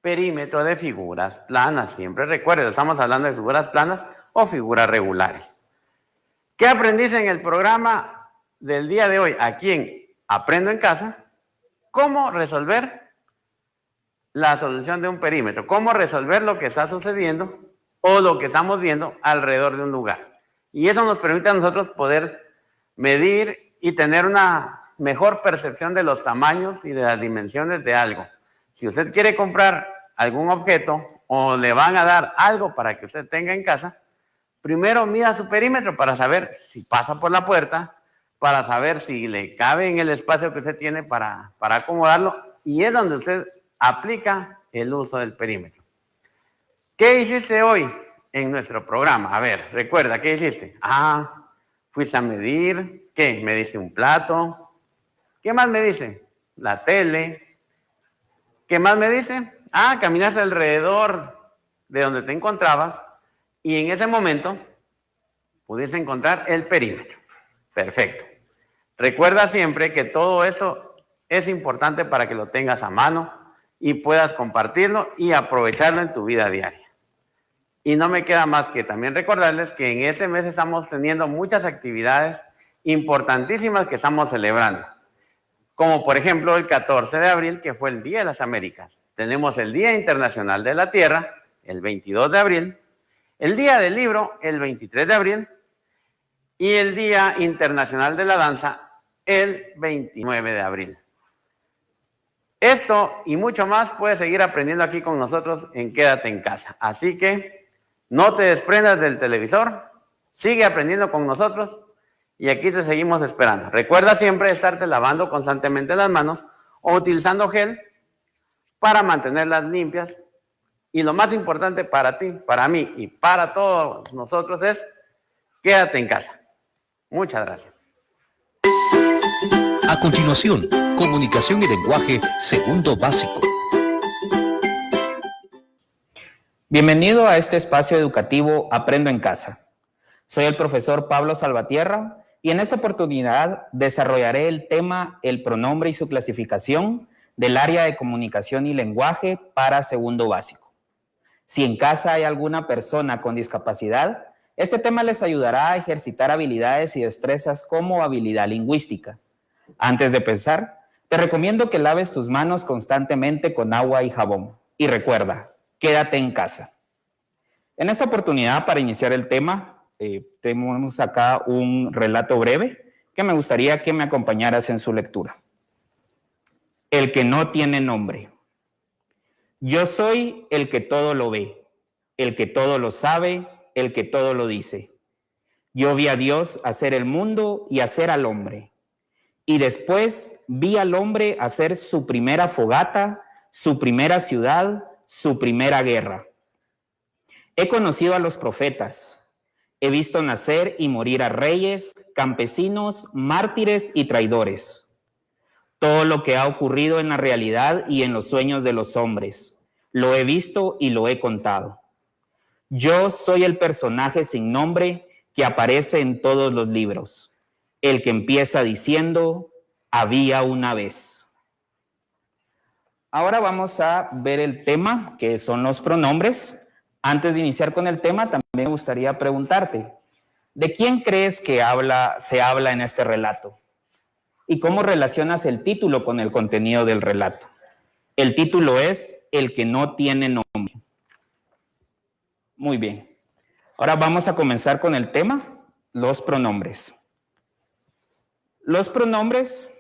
C: Perímetro de figuras planas. Siempre recuerden, estamos hablando de figuras planas o figuras regulares. ¿Qué aprendiste en el programa del día de hoy? Aquí en Aprendo en Casa, cómo resolver la solución de un perímetro, cómo resolver lo que está sucediendo o lo que estamos viendo alrededor de un lugar. Y eso nos permite a nosotros poder medir y tener una mejor percepción de los tamaños y de las dimensiones de algo. Si usted quiere comprar algún objeto o le van a dar algo para que usted tenga en casa, primero mida su perímetro para saber si pasa por la puerta, para saber si le cabe en el espacio que usted tiene para acomodarlo, y es donde usted aplica el uso del perímetro. ¿Qué hiciste hoy en nuestro programa? A ver, recuerda, ¿qué hiciste? Fuiste a medir, ¿qué? ¿Mediste un plato? ¿Qué más me dice? La tele. ¿Qué más me dice? caminaste alrededor de donde te encontrabas y en ese momento pudiste encontrar el perímetro. Perfecto. Recuerda siempre que todo esto es importante para que lo tengas a mano y puedas compartirlo y aprovecharlo en tu vida diaria. Y no me queda más que también recordarles que en este mes estamos teniendo muchas actividades importantísimas que estamos celebrando. Como por ejemplo el 14 de abril, que fue el Día de las Américas. Tenemos el Día Internacional de la Tierra, el 22 de abril. El Día del Libro, el 23 de abril. Y el Día Internacional de la Danza, el 29 de abril. Esto y mucho más puedes seguir aprendiendo aquí con nosotros en Quédate en Casa. Así que no te desprendas del televisor, sigue aprendiendo con nosotros y aquí te seguimos esperando. Recuerda siempre estarte lavando constantemente las manos o utilizando gel para mantenerlas limpias. Y lo más importante para ti, para mí y para todos nosotros es quédate en casa. Muchas gracias.
A: A continuación, comunicación y lenguaje, segundo básico.
D: Bienvenido a este espacio educativo Aprendo en Casa. Soy el profesor Pablo Salvatierra y en esta oportunidad desarrollaré el tema el pronombre y su clasificación del área de comunicación y lenguaje para segundo básico. Si en casa hay alguna persona con discapacidad, este tema les ayudará a ejercitar habilidades y destrezas como habilidad lingüística. Antes de empezar, te recomiendo que laves tus manos constantemente con agua y jabón. Y recuerda, quédate en casa. En esta oportunidad, para iniciar el tema, tenemos acá un relato breve que me gustaría que me acompañaras en su lectura. El que no tiene nombre. Yo soy el que todo lo ve, el que todo lo sabe, el que todo lo dice. Yo vi a Dios hacer el mundo y hacer al hombre. Y después vi al hombre hacer su primera fogata, su primera ciudad, su primera guerra. He conocido a los profetas. He visto nacer y morir a reyes, campesinos, mártires y traidores. Todo lo que ha ocurrido en la realidad y en los sueños de los hombres. Lo he visto y lo he contado. Yo soy el personaje sin nombre que aparece en todos los libros. El que empieza diciendo, había una vez. Ahora vamos a ver el tema, que son los pronombres. Antes de iniciar con el tema, también me gustaría preguntarte, ¿de quién crees que se habla en este relato? ¿Y cómo relacionas el título con el contenido del relato? El título es El que no tiene nombre. Muy bien. Ahora vamos a comenzar con el tema, los pronombres. Los pronombres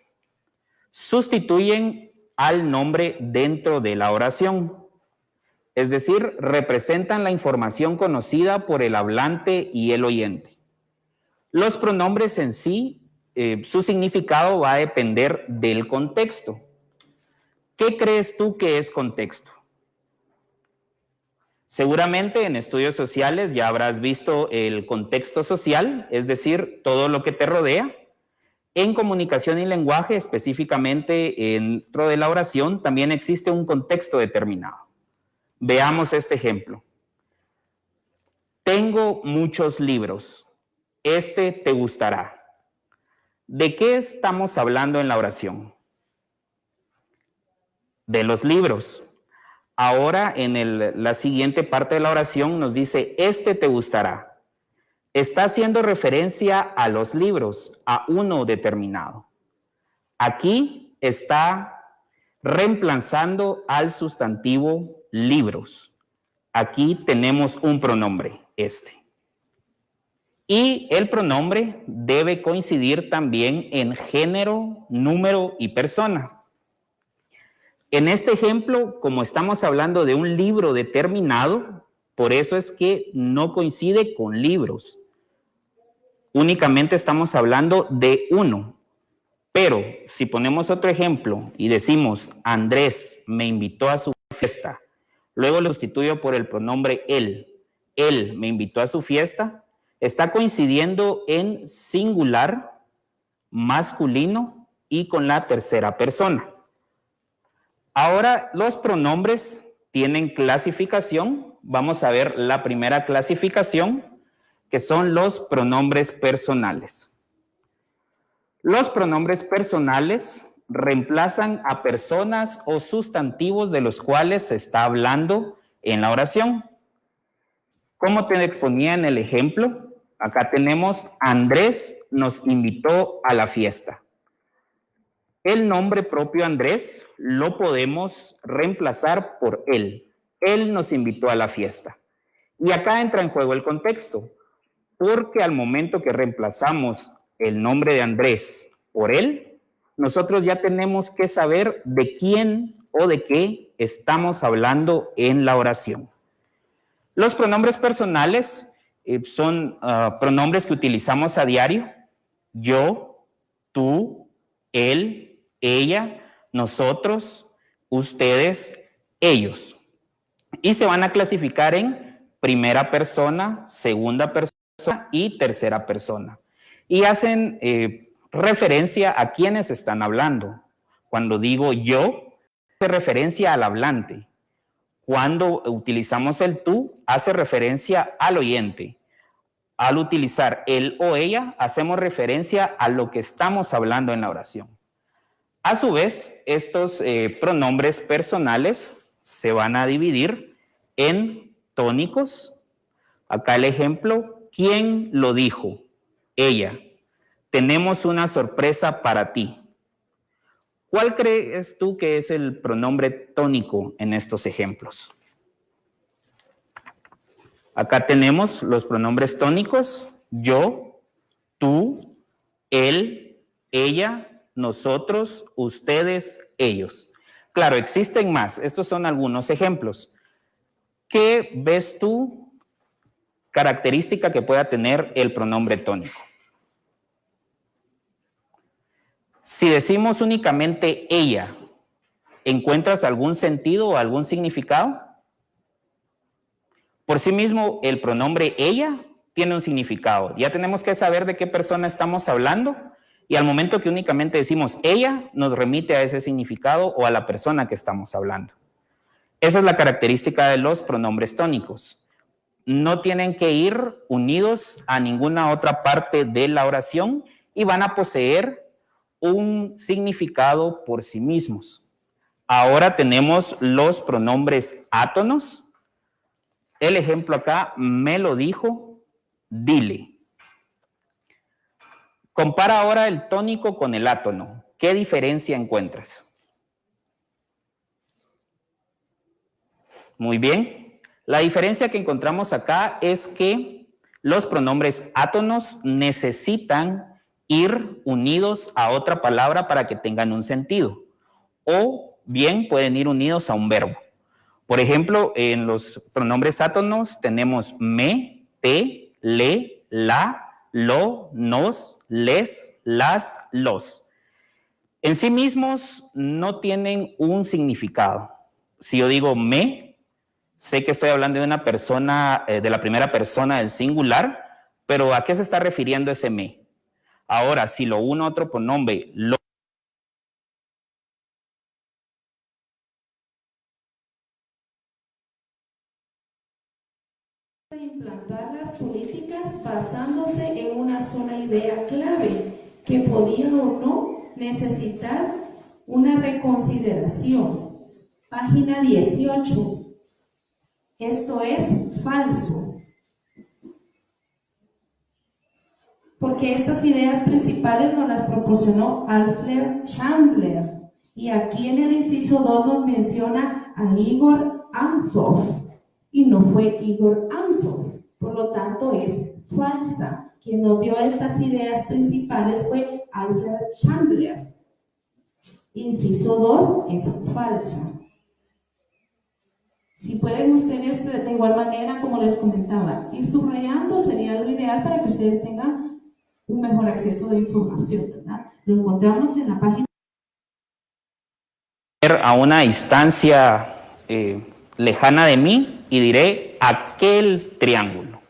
D: sustituyen al nombre dentro de la oración. Es decir, representan la información conocida por el hablante y el oyente. Los pronombres en sí, su significado va a depender del contexto. ¿Qué crees tú que es contexto? Seguramente en estudios sociales ya habrás visto el contexto social, es decir, todo lo que te rodea. En comunicación y lenguaje, específicamente dentro de la oración, también existe un contexto determinado. Veamos este ejemplo. Tengo muchos libros. Este te gustará. ¿De qué estamos hablando en la oración? De los libros. Ahora, en la siguiente parte de la oración nos dice, este te gustará. Está haciendo referencia a los libros, a uno determinado. Aquí está reemplazando al sustantivo libros. Aquí tenemos un pronombre, este. Y el pronombre debe coincidir también en género, número y persona. En este ejemplo, como estamos hablando de un libro determinado, por eso es que no coincide con libros. Únicamente estamos hablando de uno. Pero si ponemos otro ejemplo y decimos, Andrés me invitó a su fiesta, luego lo sustituyo por el pronombre él. Él me invitó a su fiesta, está coincidiendo en singular, masculino y con la tercera persona. Ahora, los pronombres tienen clasificación. Vamos a ver la primera clasificación, que son los pronombres personales. Los pronombres personales reemplazan a personas o sustantivos de los cuales se está hablando en la oración. Como te ponía en el ejemplo, acá tenemos Andrés nos invitó a la fiesta. El nombre propio Andrés lo podemos reemplazar por él. Él nos invitó a la fiesta. Y acá entra en juego el contexto, porque al momento que reemplazamos el nombre de Andrés por él, nosotros ya tenemos que saber de quién o de qué estamos hablando en la oración. Los pronombres personales son pronombres que utilizamos a diario. Yo, tú, él, ella, nosotros, ustedes, ellos. Y se van a clasificar en primera persona, segunda persona y tercera persona. Y hacen referencia a quienes están hablando. Cuando digo yo, hace referencia al hablante. Cuando utilizamos el tú, hace referencia al oyente. Al utilizar él o ella, hacemos referencia a lo que estamos hablando en la oración. A su vez, estos pronombres personales se van a dividir en tónicos. Acá el ejemplo, ¿quién lo dijo? Ella. Tenemos una sorpresa para ti. ¿Cuál crees tú que es el pronombre tónico en estos ejemplos? Acá tenemos los pronombres tónicos, yo, tú, él, ella, nosotros, ustedes, ellos. Claro, existen más. Estos son algunos ejemplos. ¿Qué ves tú característica que pueda tener el pronombre tónico? Si decimos únicamente ella, ¿encuentras algún sentido o algún significado? Por sí mismo, el pronombre ella tiene un significado. Ya tenemos que saber de qué persona estamos hablando y al momento que únicamente decimos ella, nos remite a ese significado o a la persona que estamos hablando. Esa es la característica de los pronombres tónicos. No tienen que ir unidos a ninguna otra parte de la oración y van a poseer un significado por sí mismos. Ahora tenemos los pronombres átonos. El ejemplo acá, me lo dijo, dile. Compara ahora el tónico con el átono. ¿Qué diferencia encuentras? Muy bien. La diferencia que encontramos acá es que los pronombres átonos necesitan ir unidos a otra palabra para que tengan un sentido. O bien pueden ir unidos a un verbo. Por ejemplo, en los pronombres átonos tenemos me, te, le, la, lo, nos, les, las, los. En sí mismos no tienen un significado. Si yo digo me, sé que estoy hablando de una persona, de la primera persona del singular, pero ¿a qué se está refiriendo ese me? Ahora, si lo uno a otro pronombre, lo
E: implantar las políticas basándose en una sola idea clave que podía o no necesitar una reconsideración. Página 18. Esto es falso. Porque estas ideas principales nos las proporcionó Alfred Chandler. Y aquí en el inciso 2 nos menciona a Igor Amsov. Y no fue Igor Amsov. Por lo tanto, es falsa. Quien nos dio estas ideas principales fue Alfred Chandler. Inciso 2 es falsa. Si pueden ustedes, de igual manera, como les comentaba, ir subrayando sería lo ideal para que ustedes tengan un mejor acceso de información, ¿verdad? Lo encontramos en la página.
D: A una instancia lejana de mí y diré aquel triángulo.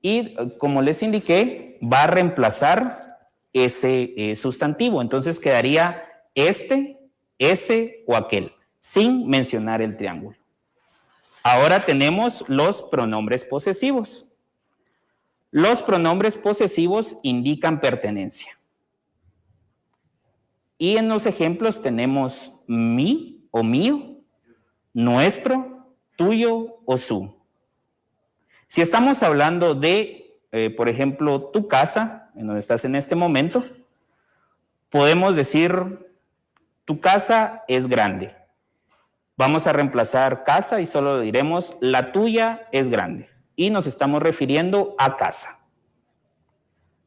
D: Y como les indiqué, va a reemplazar ese sustantivo. Entonces quedaría este, ese o aquel. sin mencionar el triángulo. Ahora tenemos los pronombres posesivos. Los pronombres posesivos indican pertenencia. Y en los ejemplos tenemos mi o mío, nuestro, tuyo o su. Si estamos hablando de, por ejemplo, tu casa, en donde estás en este momento, podemos decir, tu casa es grande. Vamos a reemplazar casa y solo diremos, la tuya es grande. Y nos estamos refiriendo a casa.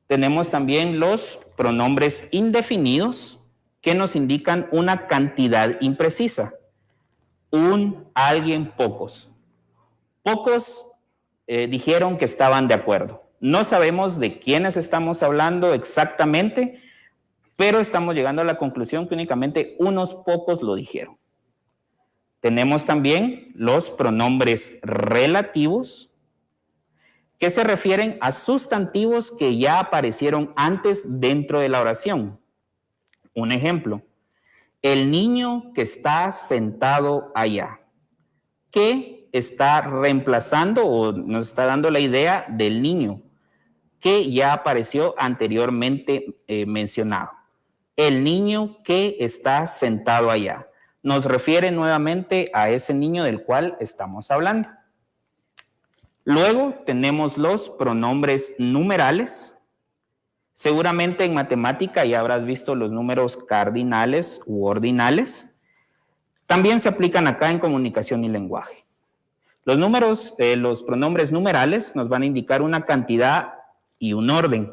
D: Tenemos también los pronombres indefinidos que nos indican una cantidad imprecisa. Un, alguien, pocos. Pocos dijeron que estaban de acuerdo. No sabemos de quiénes estamos hablando exactamente, pero estamos llegando a la conclusión que únicamente unos pocos lo dijeron. Tenemos también los pronombres relativos, que se refieren a sustantivos que ya aparecieron antes dentro de la oración. Un ejemplo, el niño que está sentado allá, que está reemplazando o nos está dando la idea del niño que ya apareció anteriormente mencionado. El niño que está sentado allá. Nos refiere nuevamente a ese niño del cual estamos hablando. Luego tenemos los pronombres numerales. Seguramente en matemática ya habrás visto los números cardinales u ordinales. También se aplican acá en comunicación y lenguaje. Los pronombres numerales nos van a indicar una cantidad y un orden.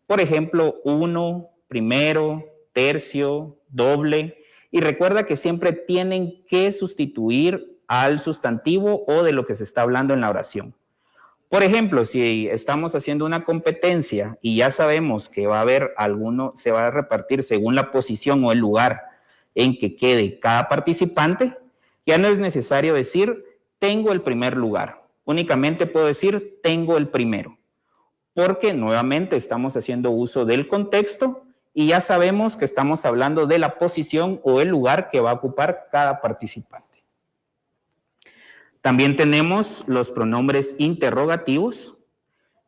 D: Por ejemplo, uno, primero, tercio, doble. Y recuerda que siempre tienen que sustituir al sustantivo o de lo que se está hablando en la oración. Por ejemplo, si estamos haciendo una competencia y ya sabemos que va a haber se va a repartir según la posición o el lugar en que quede cada participante, ya no es necesario decir tengo el primer lugar. Únicamente puedo decir tengo el primero, porque nuevamente estamos haciendo uso del contexto y ya sabemos que estamos hablando de la posición o el lugar que va a ocupar cada participante. También tenemos los pronombres interrogativos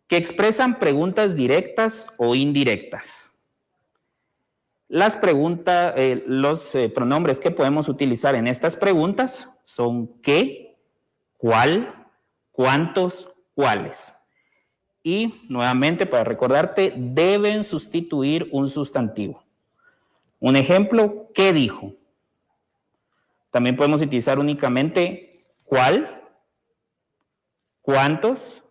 D: que expresan preguntas directas o indirectas. Los pronombres que podemos utilizar en estas preguntas son qué, cuál, cuántos, cuáles. Y nuevamente, para recordarte, deben sustituir un sustantivo. Un ejemplo, ¿qué dijo? También podemos utilizar únicamente cuál, cuántos,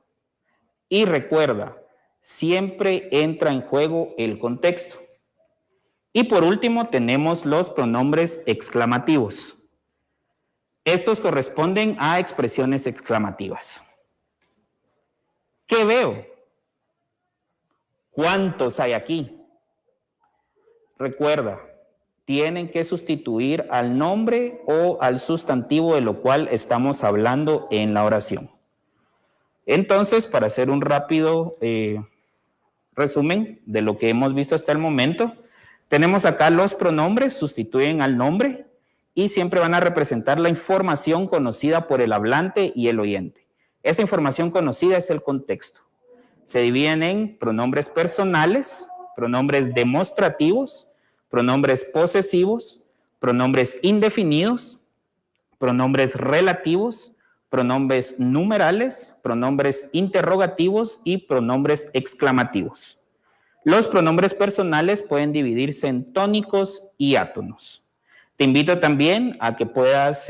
D: y recuerda, siempre entra en juego el contexto. Y por último tenemos los pronombres exclamativos. Estos corresponden a expresiones exclamativas. ¿Qué veo? ¿Cuántos hay aquí? Recuerda, tienen que sustituir al nombre o al sustantivo de lo cual estamos hablando en la oración. Entonces, para hacer un rápido resumen de lo que hemos visto hasta el momento, tenemos acá los pronombres, sustituyen al nombre y siempre van a representar la información conocida por el hablante y el oyente. Esa información conocida es el contexto. Se dividen en pronombres personales, pronombres demostrativos, pronombres posesivos, pronombres indefinidos, pronombres relativos, pronombres numerales, pronombres interrogativos y pronombres exclamativos. Los pronombres personales pueden dividirse en tónicos y átonos. Te invito también a que puedas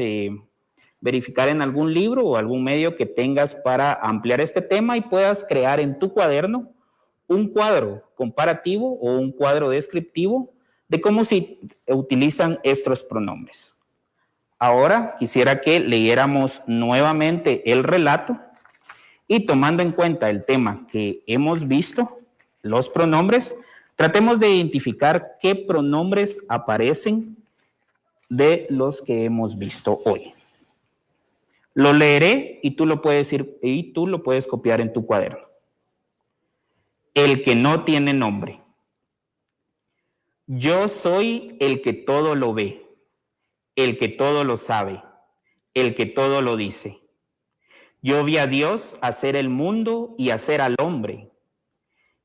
D: verificar en algún libro o algún medio que tengas para ampliar este tema y puedas crear en tu cuaderno un cuadro comparativo o un cuadro descriptivo de cómo se utilizan estos pronombres. Ahora quisiera que leyéramos nuevamente el relato y tomando en cuenta el tema que hemos visto, los pronombres, tratemos de identificar qué pronombres aparecen de los que hemos visto hoy. Lo leeré y tú lo puedes copiar en tu cuaderno. El que no tiene nombre. Yo soy el que todo lo ve. el que todo lo sabe, el que todo lo dice. Yo vi a Dios hacer el mundo y hacer al hombre.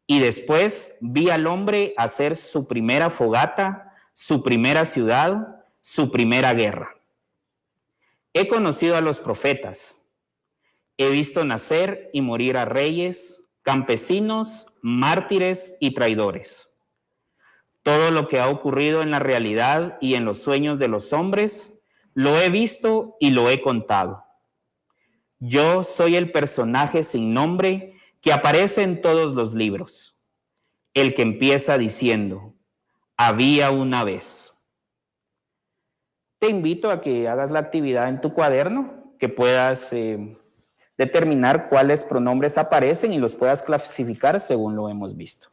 D: Y después vi al hombre hacer su primera fogata, su primera ciudad, su primera guerra. He conocido a los profetas. He visto nacer y morir a reyes, campesinos, mártires y traidores. Todo lo que ha ocurrido en la realidad y en los sueños de los hombres, lo he visto y lo he contado. Yo soy el personaje sin nombre que aparece en todos los libros, el que empieza diciendo, había una vez. Te invito a que hagas la actividad en tu cuaderno, que puedas determinar cuáles pronombres aparecen y los puedas clasificar según lo hemos visto.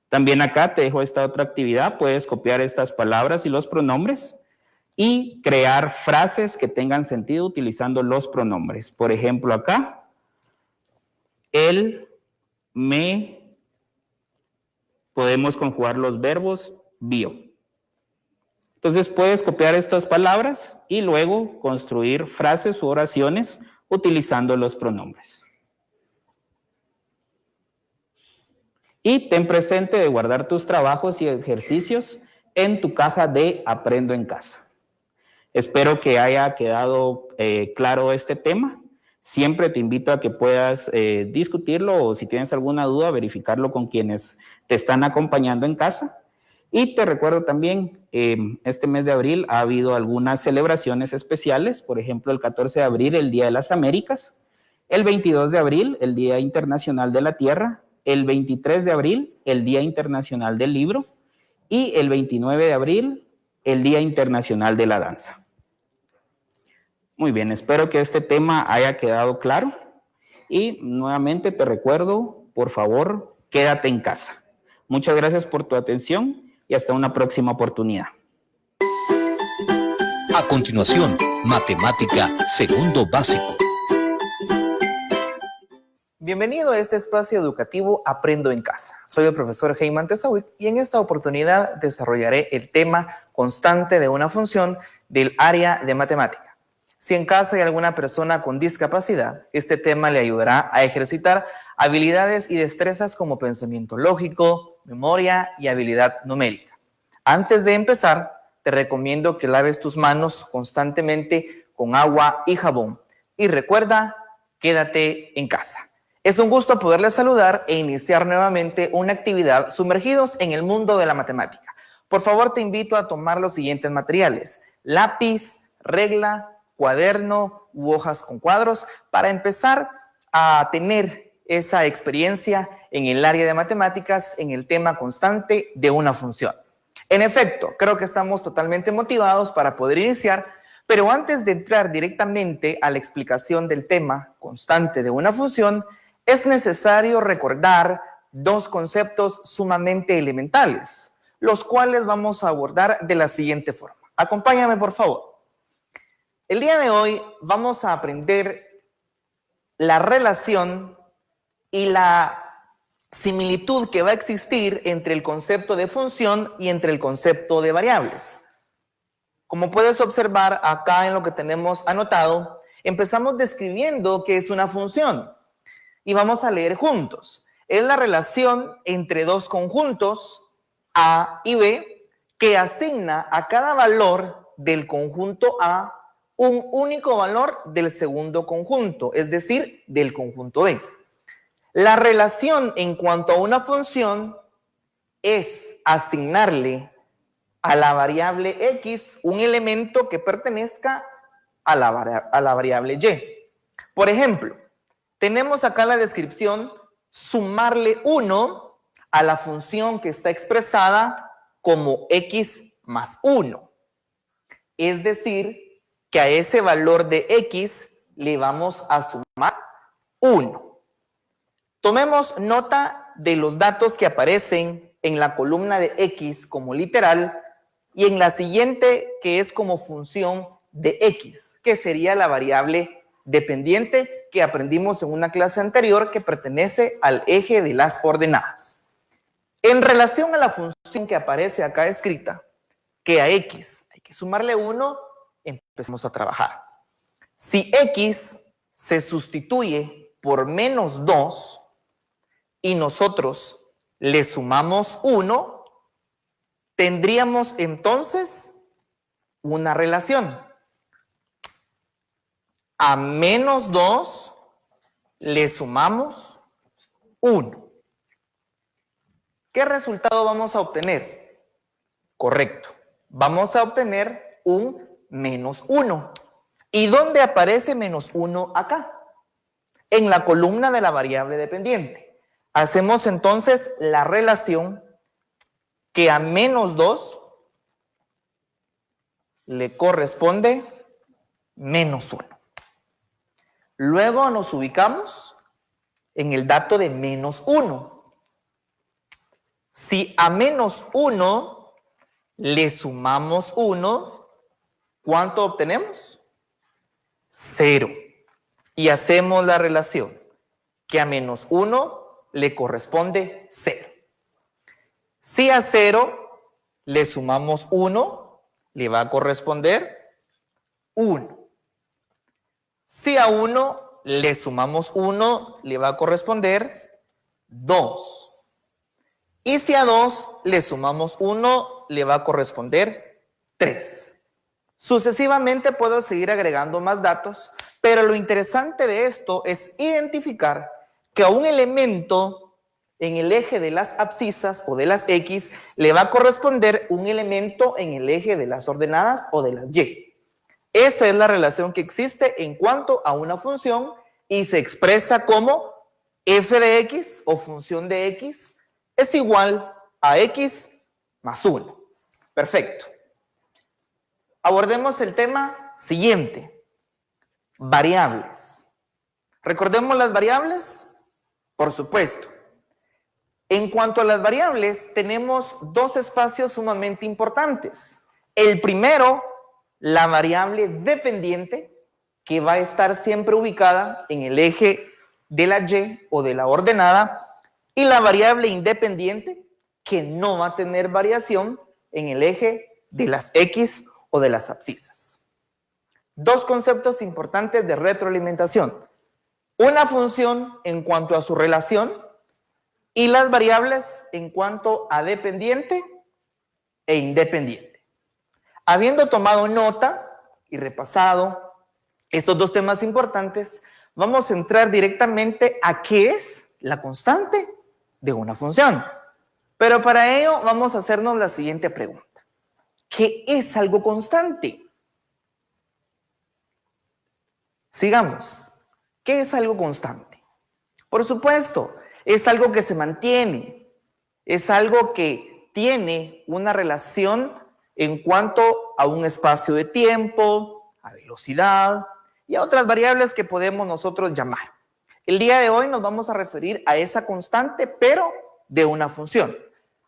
D: También acá te dejo esta otra actividad, puedes copiar estas palabras y los pronombres y crear frases que tengan sentido utilizando los pronombres. Por ejemplo, acá, él, me, podemos conjugar los verbos vio. Entonces puedes copiar estas palabras y luego construir frases u oraciones utilizando los pronombres. Y ten presente de guardar tus trabajos y ejercicios en tu caja de Aprendo en Casa. Espero que haya quedado claro este tema. Siempre te invito a que puedas discutirlo o si tienes alguna duda, verificarlo con quienes te están acompañando en casa. Y te recuerdo también, este mes de abril ha habido algunas celebraciones especiales, por ejemplo, el 14 de abril, el Día de las Américas, el 22 de abril, el Día Internacional de la Tierra, el 23 de abril, el Día Internacional del Libro, y el 29 de abril, el Día Internacional de la Danza. Muy bien, espero que este tema haya quedado claro, y nuevamente te recuerdo, por favor, quédate en casa. Muchas gracias por tu atención y hasta una próxima oportunidad.
A: A continuación, Matemática, segundo básico.
F: Bienvenido a este espacio educativo Aprendo en Casa. Soy el profesor Heyman Tesawick y en esta oportunidad desarrollaré el tema constante de una función del área de matemática. Si en casa hay alguna persona con discapacidad, este tema le ayudará a ejercitar habilidades y destrezas como pensamiento lógico, memoria y habilidad numérica. Antes de empezar, te recomiendo que laves tus manos constantemente con agua y jabón. Y recuerda, quédate en casa. Es un gusto poderles saludar e iniciar nuevamente una actividad sumergidos en el mundo de la matemática. Por favor, te invito a tomar los siguientes materiales: lápiz, regla, cuaderno u hojas con cuadros para empezar a tener esa experiencia en el área de matemáticas en el tema constante de una función. En efecto, creo que estamos totalmente motivados para poder iniciar, pero antes de entrar directamente a la explicación del tema constante de una función, es necesario recordar dos conceptos sumamente elementales, los cuales vamos a abordar de la siguiente forma. Acompáñame, por favor. El día de hoy vamos a aprender la relación y la similitud que va a existir entre el concepto de función y entre el concepto de variables. Como puedes observar acá en lo que tenemos anotado, empezamos describiendo qué es una función y vamos a leer juntos. Es la relación entre dos conjuntos A y B que asigna a cada valor del conjunto A un único valor del segundo conjunto, es decir, del conjunto B. La relación en cuanto a una función es asignarle a la variable X un elemento que pertenezca a la variable Y. Por ejemplo, tenemos acá la descripción: sumarle 1 a la función que está expresada como X más 1. Es decir, que a ese valor de X le vamos a sumar 1. Tomemos nota de los datos que aparecen en la columna de X como literal y en la siguiente que es como función de X, que sería la variable dependiente que aprendimos en una clase anterior que pertenece al eje de las ordenadas. En relación a la función que aparece acá escrita, que a X hay que sumarle 1, empecemos a trabajar. Si X se sustituye por menos 2 y nosotros le sumamos 1, tendríamos entonces una relación. A menos 2 le sumamos 1. ¿Qué resultado vamos a obtener? Correcto. Vamos a obtener un menos 1. ¿Y dónde aparece menos 1 acá? En la columna de la variable dependiente. Hacemos entonces la relación que a menos 2 le corresponde menos 1. Luego nos ubicamos en el dato de menos 1. Si a menos 1 le sumamos 1, ¿cuánto obtenemos? 0. Y hacemos la relación que a menos 1 le corresponde 0. Si a 0 le sumamos 1, le va a corresponder 1. Si a 1 le sumamos 1, le va a corresponder 2. Y si a 2 le sumamos 1, le va a corresponder 3. Sucesivamente puedo seguir agregando más datos, pero lo interesante de esto es identificar que a un elemento en el eje de las abscisas o de las X le va a corresponder un elemento en el eje de las ordenadas o de las Y. Esa es la relación que existe en cuanto a una función y se expresa como f de x o función de x es igual a x más 1. Perfecto. Abordemos el tema siguiente. Variables. ¿Recordemos las variables? Por supuesto. En cuanto a las variables, tenemos dos espacios sumamente importantes. El primero, la variable dependiente, que va a estar siempre ubicada en el eje de la Y o de la ordenada, y la variable independiente, que no va a tener variación en el eje de las X o de las abscisas. Dos conceptos importantes de retroalimentación. Una función en cuanto a su relación y las variables en cuanto a dependiente e independiente. Habiendo tomado nota y repasado estos dos temas importantes, vamos a entrar directamente a qué es la constante de una función. Pero para ello vamos a hacernos la siguiente pregunta. ¿Qué es algo constante? Sigamos. ¿Qué es algo constante? Por supuesto, es algo que se mantiene, es algo que tiene una relación en cuanto a un espacio de tiempo, a velocidad y a otras variables que podemos nosotros llamar. El día de hoy nos vamos a referir a esa constante, pero de una función.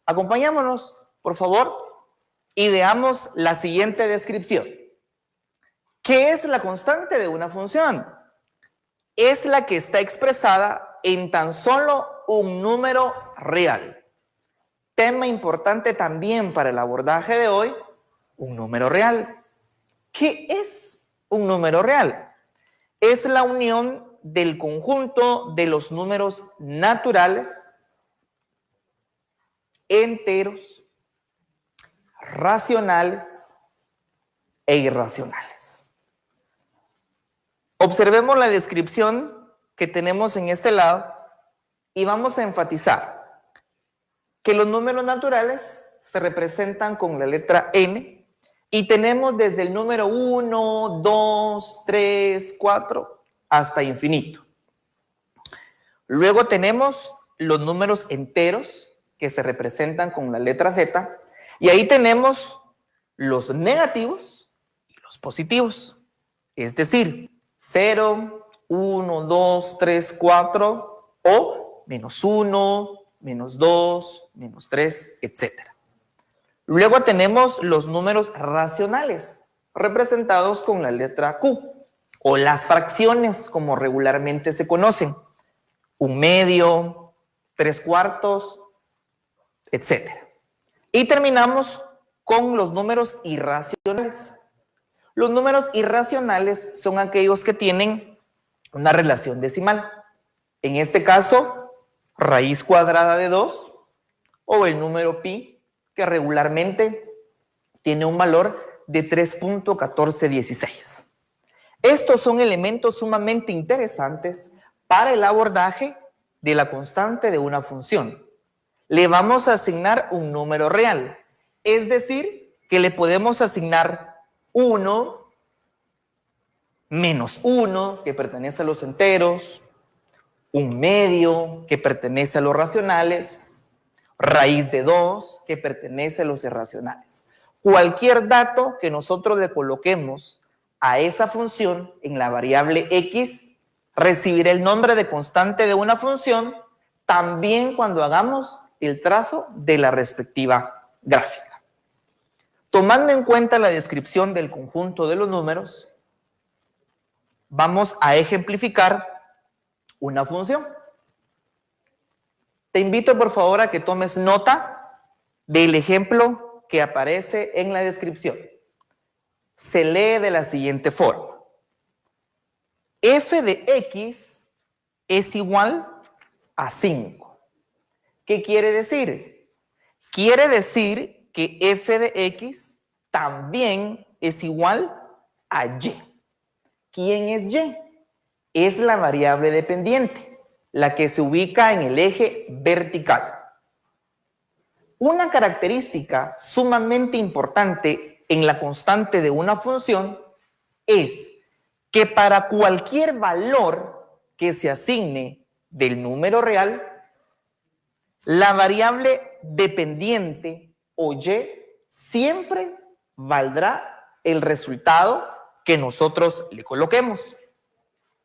F: Acompañémonos, por favor, y veamos la siguiente descripción. ¿Qué es la constante de una función? Es la que está expresada en tan solo un número real. Tema importante también para el abordaje de hoy, un número real. ¿Qué es un número real? Es la unión del conjunto de los números naturales, enteros, racionales e irracionales. Observemos la descripción que tenemos en este lado y vamos a enfatizar que los números naturales se representan con la letra n y tenemos desde el número 1, 2, 3, 4 hasta infinito. Luego tenemos los números enteros que se representan con la letra z y ahí tenemos los negativos y los positivos, es decir, 0, 1, 2, 3, 4 o menos 1, menos 2, menos 3, etc. Luego tenemos los números racionales representados con la letra Q o las fracciones como regularmente se conocen, 1/2, 3/4, etc. Y terminamos con los números irracionales. Los números irracionales son aquellos que tienen una relación decimal. En este caso, raíz cuadrada de 2 o el número pi, que regularmente tiene un valor de 3.1416. Estos son elementos sumamente interesantes para el abordaje de la constante de una función. Le vamos a asignar un número real, es decir, que le podemos asignar 1, menos 1, que pertenece a los enteros, un medio, que pertenece a los racionales, raíz de 2, que pertenece a los irracionales. Cualquier dato que nosotros le coloquemos a esa función en la variable x recibirá el nombre de constante de una función también cuando hagamos el trazo de la respectiva gráfica. Tomando en cuenta la descripción del conjunto de los números, vamos a ejemplificar una función. Te invito por favor a que tomes nota del ejemplo que aparece en la descripción. Se lee de la siguiente forma. F de x es igual a 5. ¿Qué quiere decir? Quiere decir que f de x también es igual a y. ¿Quién es y? Es la variable dependiente, la que se ubica en el eje vertical. Una característica sumamente importante en la constante de una función es que para cualquier valor que se asigne del número real, la variable dependiente o y siempre valdrá el resultado que nosotros le coloquemos.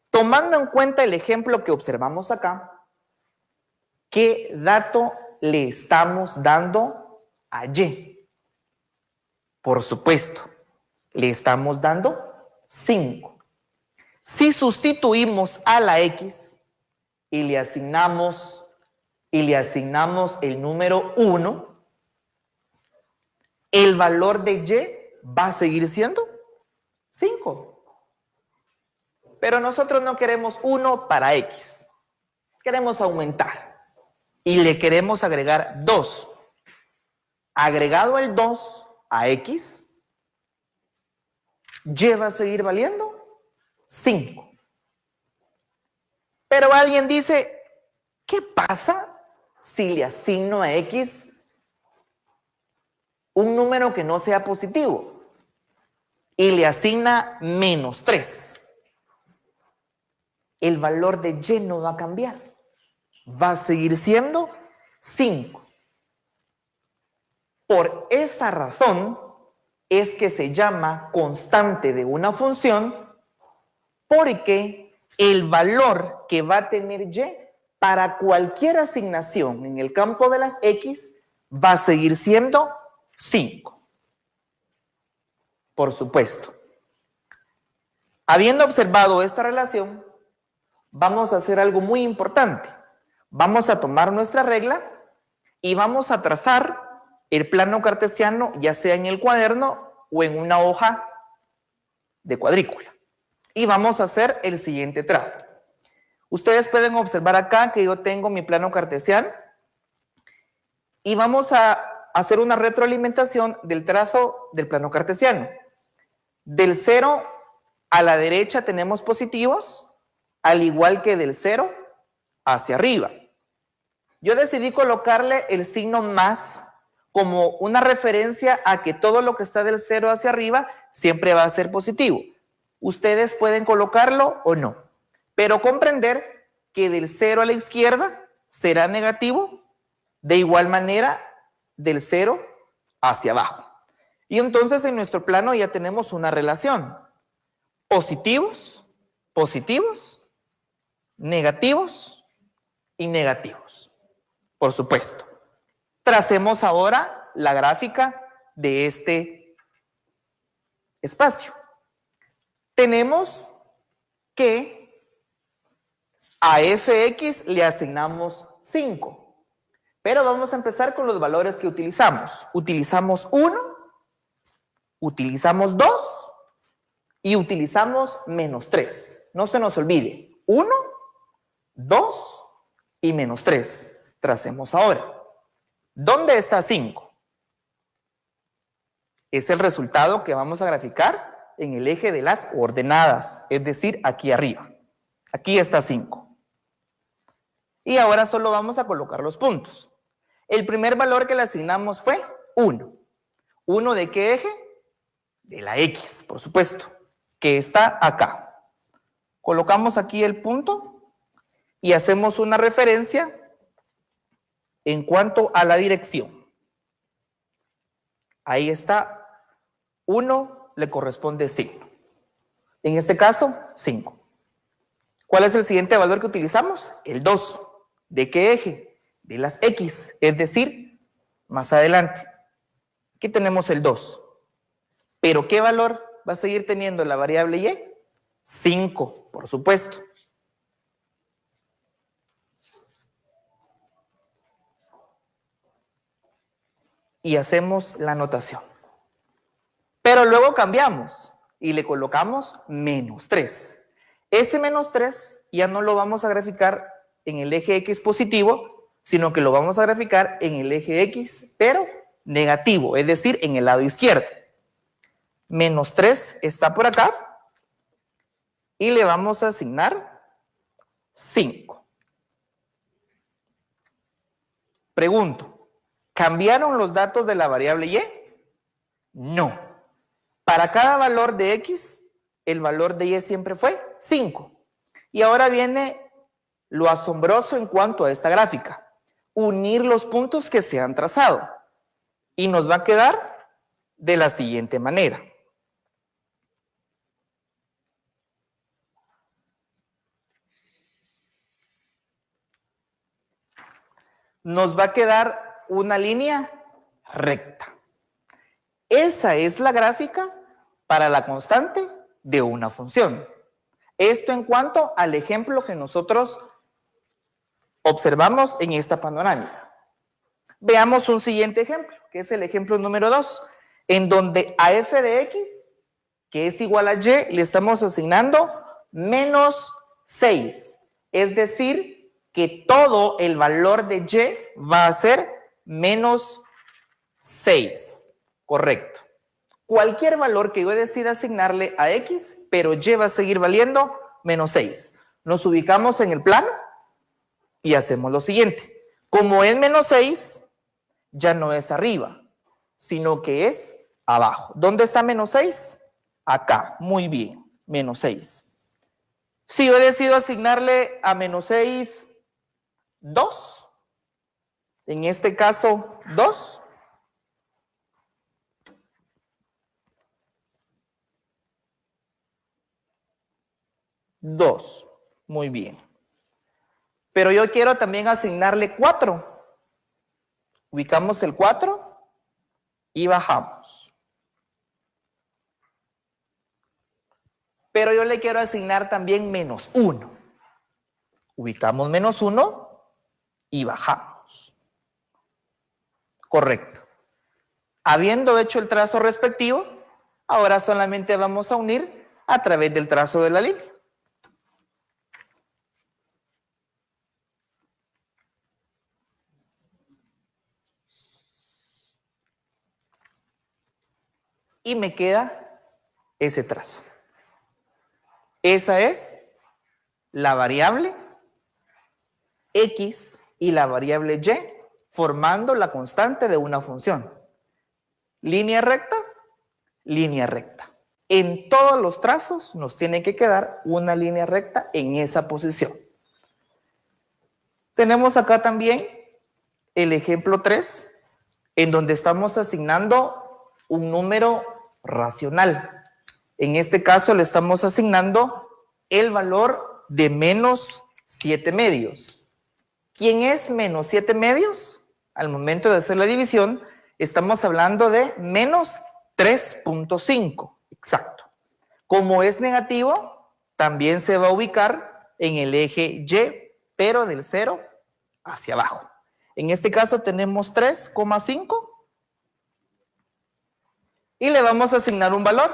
F: Tomando en cuenta el ejemplo que observamos acá, ¿qué dato le estamos dando a y? Por supuesto, le estamos dando 5. Si sustituimos a la x y le asignamos el número 1, el valor de y va a seguir siendo 5. Pero nosotros no queremos 1 para x. Queremos aumentar y le queremos agregar 2. Agregado el 2 a x, y va a seguir valiendo 5. Pero alguien dice, ¿qué pasa si le asigno a x un número que no sea positivo y le asigna menos 3? El valor de y no va a cambiar, va a seguir siendo 5. Por esa razón es que se llama constante de una función, porque el valor que va a tener y para cualquier asignación en el campo de las x va a seguir siendo 5. Por supuesto. Habiendo observado esta relación, vamos a hacer algo muy importante. Vamos a tomar nuestra regla y vamos a trazar el plano cartesiano, ya sea en el cuaderno o en una hoja de cuadrícula. Y vamos a hacer el siguiente trazo. Ustedes pueden observar acá que yo tengo mi plano cartesiano y vamos a hacer una retroalimentación del trazo del plano cartesiano. Del 0 a la derecha tenemos positivos, al igual que del 0 hacia arriba. Yo decidí colocarle el signo más como una referencia a que todo lo que está del 0 hacia arriba siempre va a ser positivo. Ustedes pueden colocarlo o no, pero comprender que del 0 a la izquierda será negativo, de igual manera del 0 hacia abajo. Y entonces en nuestro plano ya tenemos una relación. Positivos, positivos, negativos y negativos. Por supuesto. Tracemos ahora la gráfica de este espacio. Tenemos que a fx le asignamos 5, pero vamos a empezar con los valores que utilizamos. Utilizamos 1 Utilizamos 2 y utilizamos menos 3. No se nos olvide, 1, 2 y menos 3. Tracemos ahora. ¿Dónde está 5? Es el resultado que vamos a graficar en el eje de las ordenadas, es decir, aquí arriba. Aquí está 5. Y ahora solo vamos a colocar los puntos. El primer valor que le asignamos fue 1. ¿1 de qué eje? De la X, por supuesto, que está acá. Colocamos aquí el punto y hacemos una referencia en cuanto a la dirección. Ahí está, 1 le corresponde 5. En este caso, 5. ¿Cuál es el siguiente valor que utilizamos? El 2. ¿De qué eje? De las X, es decir, más adelante. Aquí tenemos el 2. ¿Pero qué valor va a seguir teniendo la variable Y? 5, por supuesto. Y hacemos la anotación. Pero luego cambiamos y le colocamos menos 3. Ese menos 3 ya no lo vamos a graficar en el eje X positivo, sino que lo vamos a graficar en el eje X, pero negativo, es decir, en el lado izquierdo. Menos 3 está por acá y le vamos a asignar 5. Pregunto, ¿cambiaron los datos de la variable Y? No. Para cada valor de X, el valor de Y siempre fue 5. Y ahora viene lo asombroso en cuanto a esta gráfica. Unir los puntos que se han trazado. Y nos va a quedar de la siguiente manera. Nos va a quedar una línea recta. Esa es la gráfica para la constante de una función. Esto en cuanto al ejemplo que nosotros observamos en esta panorámica. Veamos un siguiente ejemplo, que es el ejemplo número 2, en donde a f de x, que es igual a y, le estamos asignando menos 6. Es decir, que todo el valor de y va a ser menos 6. Correcto. Cualquier valor que yo decida asignarle a x, pero y va a seguir valiendo menos 6. Nos ubicamos en el plano y hacemos lo siguiente. Como es menos 6, ya no es arriba, sino que es abajo. ¿Dónde está menos 6? Acá. Muy bien. Menos 6. Si yo decido asignarle a menos 6 2, en este caso 2, muy bien. Pero yo quiero también asignarle 4. Ubicamos el 4 y bajamos. Pero yo le quiero asignar también menos 1. Ubicamos menos 1 y bajamos. Correcto. Habiendo hecho el trazo respectivo, ahora solamente vamos a unir a través del trazo de la línea. Y me queda ese trazo. Esa es la variable x y la variable y formando la constante de una función. Línea recta, línea recta. En todos los trazos nos tiene que quedar una línea recta en esa posición. Tenemos acá también el ejemplo 3, en donde estamos asignando un número racional. En este caso le estamos asignando el valor de menos 7 medios. ¿Quién es menos 7 medios? Al momento de hacer la división, estamos hablando de menos 3.5. Exacto. Como es negativo, también se va a ubicar en el eje Y, pero del 0 hacia abajo. En este caso tenemos 3,5. y le vamos a asignar un valor.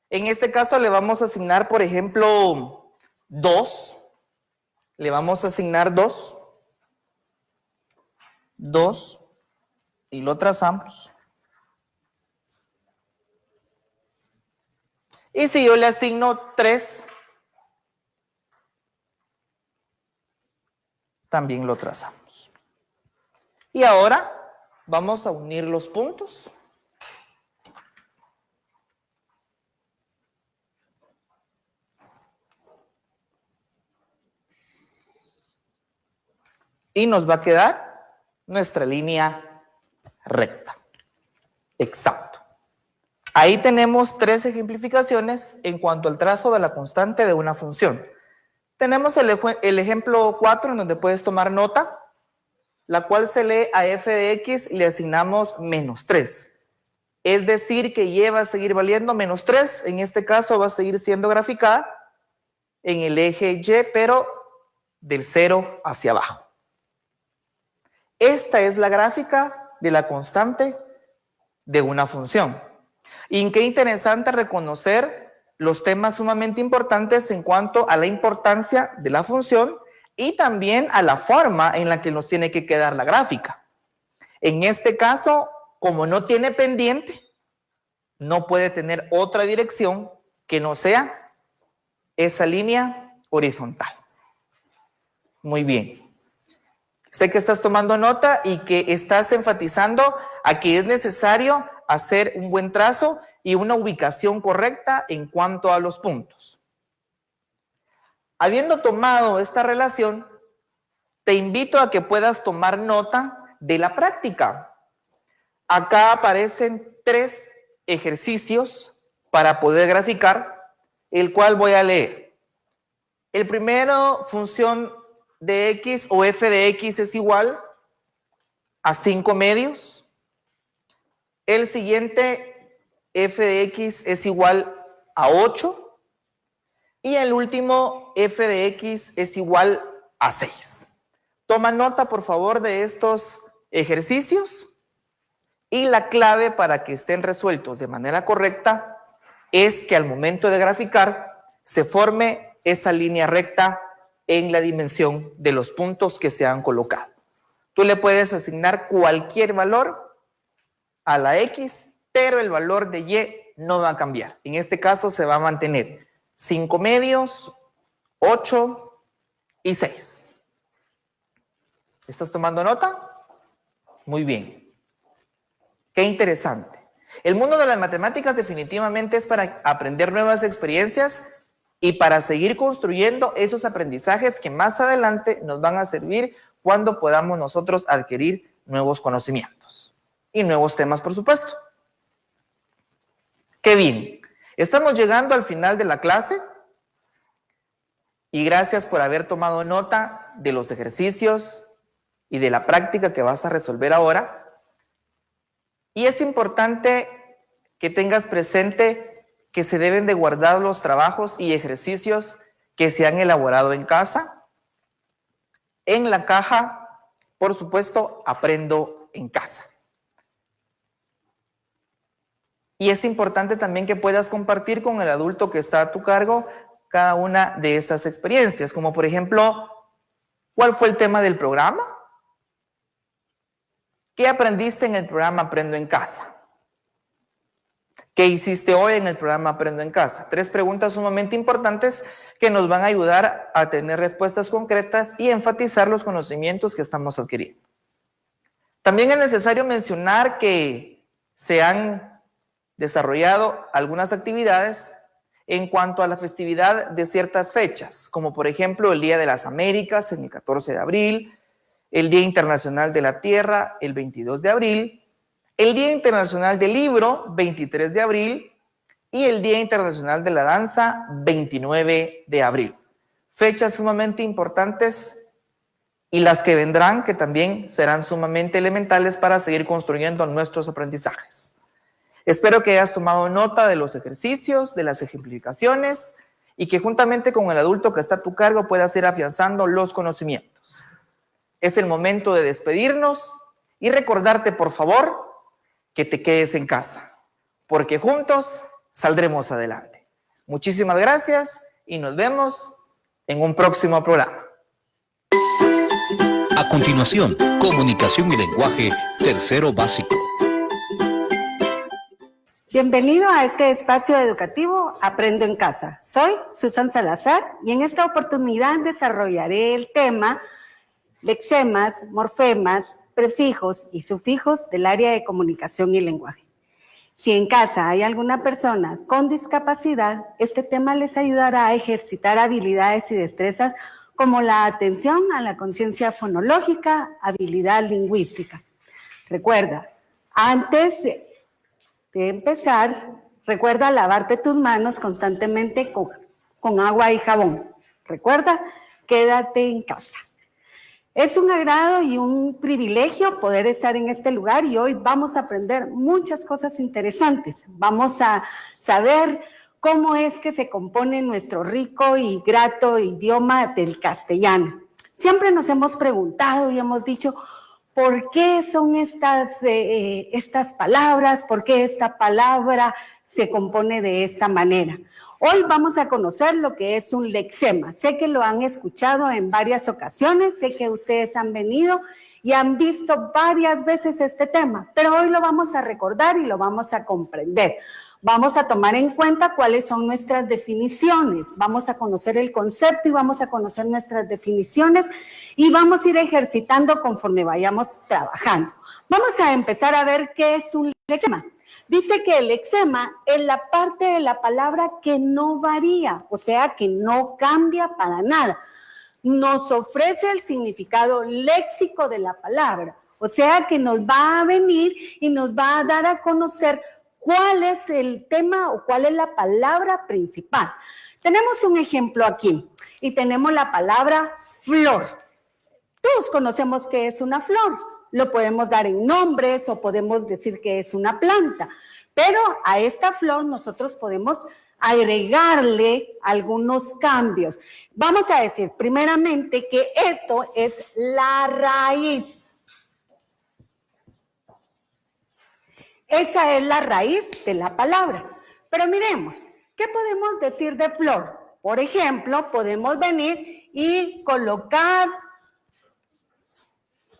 F: En este caso le vamos a asignar, por ejemplo, 2. Le vamos a asignar 2. 2. Y lo trazamos. Y si yo le asigno 3, también lo trazamos. Y ahora vamos a unir los puntos. Y nos va a quedar nuestra línea recta. Exacto. Ahí tenemos 3 ejemplificaciones en cuanto al trazo de la constante de una función. Tenemos el ejemplo 4 en donde puedes tomar nota, la cual se lee a f de x y le asignamos -3. Es decir, que y va a seguir valiendo -3. En este caso va a seguir siendo graficada en el eje y, pero del 0 hacia abajo. Esta es la gráfica de la constante de una función. Y qué interesante reconocer los temas sumamente importantes en cuanto a la importancia de la función y también a la forma en la que nos tiene que quedar la gráfica. En este caso, como no tiene pendiente, no puede tener otra dirección que no sea esa línea horizontal. Muy bien. Sé que estás tomando nota y que estás enfatizando a que es necesario hacer un buen trazo y una ubicación correcta en cuanto a los puntos. Habiendo tomado esta relación, te invito a que puedas tomar nota de la práctica. Acá aparecen 3 ejercicios para poder graficar, el cual voy a leer. El primero, función de x o f de x es igual a 5 medios. El siguiente, f de x es igual a 8. Y el último, f de x es igual a 6. Toma nota, por favor, de estos ejercicios. Y la clave para que estén resueltos de manera correcta es que al momento de graficar se forme esa línea recta en la dimensión de los puntos que se han colocado. Tú le puedes asignar cualquier valor a la X, pero el valor de Y no va a cambiar. En este caso se va a mantener 5 medios, 8 y 6. ¿Estás tomando nota? Muy bien. Qué interesante. El mundo de las matemáticas definitivamente es para aprender nuevas experiencias y para seguir construyendo esos aprendizajes que más adelante nos van a servir cuando podamos nosotros adquirir nuevos conocimientos y nuevos temas, por supuesto. Qué bien. Estamos llegando al final de la clase y gracias por haber tomado nota de los ejercicios y de la práctica que vas a resolver ahora. Y es importante que tengas presente que se deben de guardar los trabajos y ejercicios que se han elaborado en casa. En la caja, por supuesto, Aprendo en Casa. Y es importante también que puedas compartir con el adulto que está a tu cargo cada una de estas experiencias, como por ejemplo, ¿cuál fue el tema del programa? ¿Qué aprendiste en el programa Aprendo en Casa? ¿Qué hiciste hoy en el programa Aprendo en Casa? 3 preguntas sumamente importantes que nos van a ayudar a tener respuestas concretas y enfatizar los conocimientos que estamos adquiriendo. También es necesario mencionar que se han desarrollado algunas actividades en cuanto a la festividad de ciertas fechas, como por ejemplo el Día de las Américas, en el 14 de abril, el Día Internacional de la Tierra, el 22 de abril, el Día Internacional del Libro, 23 de abril, y el Día Internacional de la Danza, 29 de abril. Fechas sumamente importantes y las que vendrán, que también serán sumamente elementales para seguir construyendo nuestros aprendizajes. Espero que hayas tomado nota de los ejercicios, de las ejemplificaciones, y que juntamente con el adulto que está a tu cargo puedas ir afianzando los conocimientos. Es el momento de despedirnos y recordarte, por favor, que te quedes en casa. porque juntos saldremos adelante. Muchísimas gracias y nos vemos en un próximo programa.
A: A continuación, comunicación y lenguaje, tercero básico.
G: Bienvenido a este espacio educativo Aprendo en Casa. Soy Susan Salazar y en esta oportunidad desarrollaré el tema lexemas, morfemas, prefijos y sufijos del área de comunicación y lenguaje. Si en casa hay alguna persona con discapacidad, este tema les ayudará a ejercitar habilidades y destrezas como la atención a la conciencia fonológica, habilidad lingüística. Recuerda, antes de empezar, recuerda lavarte tus manos constantemente con agua y jabón. Recuerda, quédate en casa. Es un agrado y un privilegio poder estar en este lugar y hoy vamos a aprender muchas cosas interesantes. Vamos a saber cómo es que se compone nuestro rico y grato idioma del castellano. Siempre nos hemos preguntado y hemos dicho, ¿por qué son estas palabras? ¿Por qué esta palabra se compone de esta manera? Hoy vamos a conocer lo que es un lexema. Sé que lo han escuchado en varias ocasiones, sé que ustedes han venido y han visto varias veces este tema, pero hoy lo vamos a recordar y lo vamos a comprender. Vamos a tomar en cuenta cuáles son nuestras definiciones, vamos a conocer el concepto y vamos a conocer nuestras definiciones y vamos a ir ejercitando conforme vayamos trabajando. Vamos a empezar a ver qué es un lexema. Dice que el lexema es la parte de la palabra que no varía, o sea, que no cambia para nada. Nos ofrece el significado léxico de la palabra, o sea, que nos va a venir y nos va a dar a conocer cuál es el tema o cuál es la palabra principal. Tenemos un ejemplo aquí y tenemos la palabra flor. Todos conocemos qué es una flor. Lo podemos dar en nombres o podemos decir que es una planta, pero a esta flor nosotros podemos agregarle algunos cambios. Vamos a decir primeramente que esto es la raíz. Esa es la raíz de la palabra. Pero miremos, ¿qué podemos decir de flor? Por ejemplo, podemos venir y colocar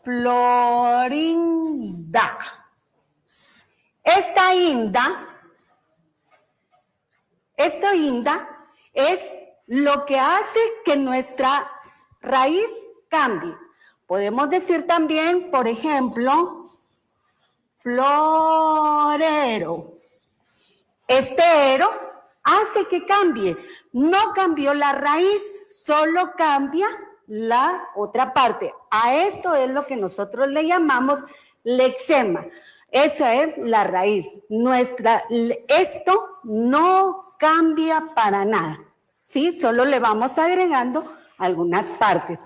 G: Florinda. Esta inda es lo que hace que nuestra raíz cambie. Podemos decir también, por ejemplo, florero. Este ero hace que cambie. No cambió la raíz, solo cambia la otra parte. A esto es lo que nosotros le llamamos lexema. Eso es la raíz. Esto no cambia para nada, ¿sí? Solo le vamos agregando algunas partes.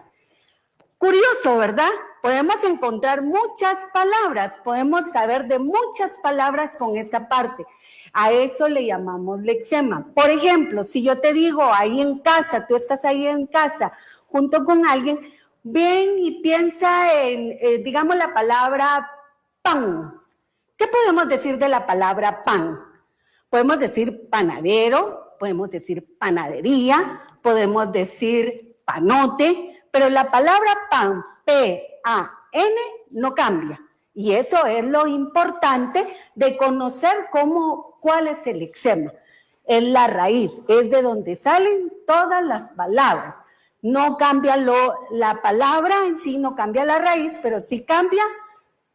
G: Curioso, ¿verdad? Podemos encontrar muchas palabras, podemos saber de muchas palabras con esta parte. A eso le llamamos lexema. Por ejemplo, si yo te digo ahí en casa, tú estás ahí en casa, junto con alguien, ven y piensa en, digamos, la palabra pan. ¿Qué podemos decir de la palabra pan? Podemos decir panadero, podemos decir panadería, podemos decir panote, pero la palabra pan, P-A-N, no cambia. Y eso es lo importante de conocer cuál es el lexema. Es la raíz, es de donde salen todas las palabras. No cambia la palabra en sí, no cambia la raíz, pero sí cambia